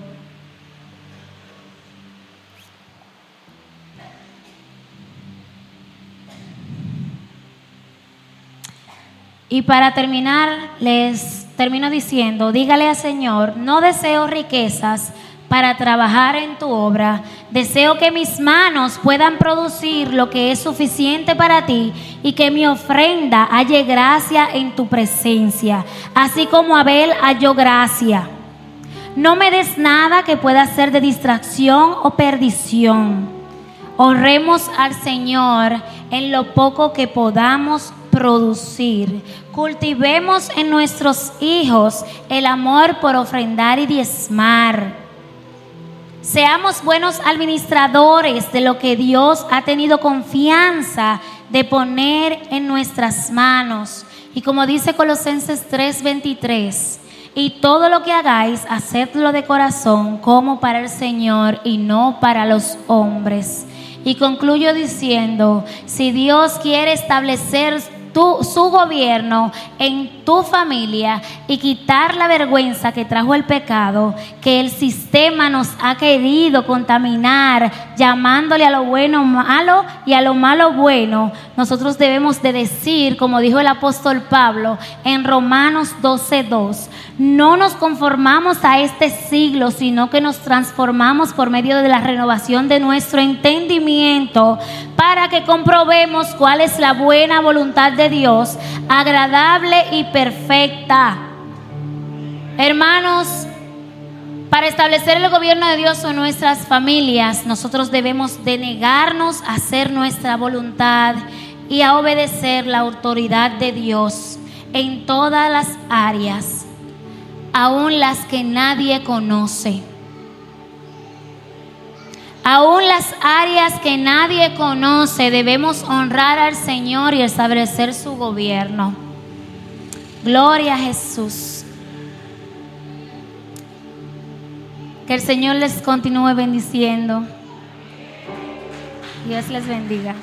Y para terminar, les termino diciendo, dígale al Señor, no deseo riquezas para trabajar en tu obra, deseo que mis manos puedan producir lo que es suficiente para ti y que mi ofrenda halle gracia en tu presencia, así como Abel halló gracia. No me des nada que pueda ser de distracción o perdición. Honremos al Señor en lo poco que podamos producir. Cultivemos en nuestros hijos el amor por ofrendar y diezmar. Seamos buenos administradores de lo que Dios ha tenido confianza de poner en nuestras manos. Y como dice Colosenses 3:23, y todo lo que hagáis, hacedlo de corazón como para el Señor y no para los hombres. Y concluyo diciendo, si Dios quiere establecer su gobierno en tu familia y quitar la vergüenza que trajo el pecado, que el sistema nos ha querido contaminar, llamándole a lo bueno malo y a lo malo bueno, nosotros debemos de decir, como dijo el apóstol Pablo en Romanos 12:2, no nos conformamos a este siglo, sino que nos transformamos por medio de la renovación de nuestro entendimiento, para que comprobemos cuál es la buena voluntad de Dios, agradable y perfecta. Hermanos, para establecer el gobierno de Dios en nuestras familias, nosotros debemos de negarnos a hacer nuestra voluntad y a obedecer la autoridad de Dios en todas las áreas, aún las que nadie conoce. Aún las áreas que nadie conoce, debemos honrar al Señor y establecer su gobierno. Gloria a Jesús. Que el Señor les continúe bendiciendo. Dios les bendiga.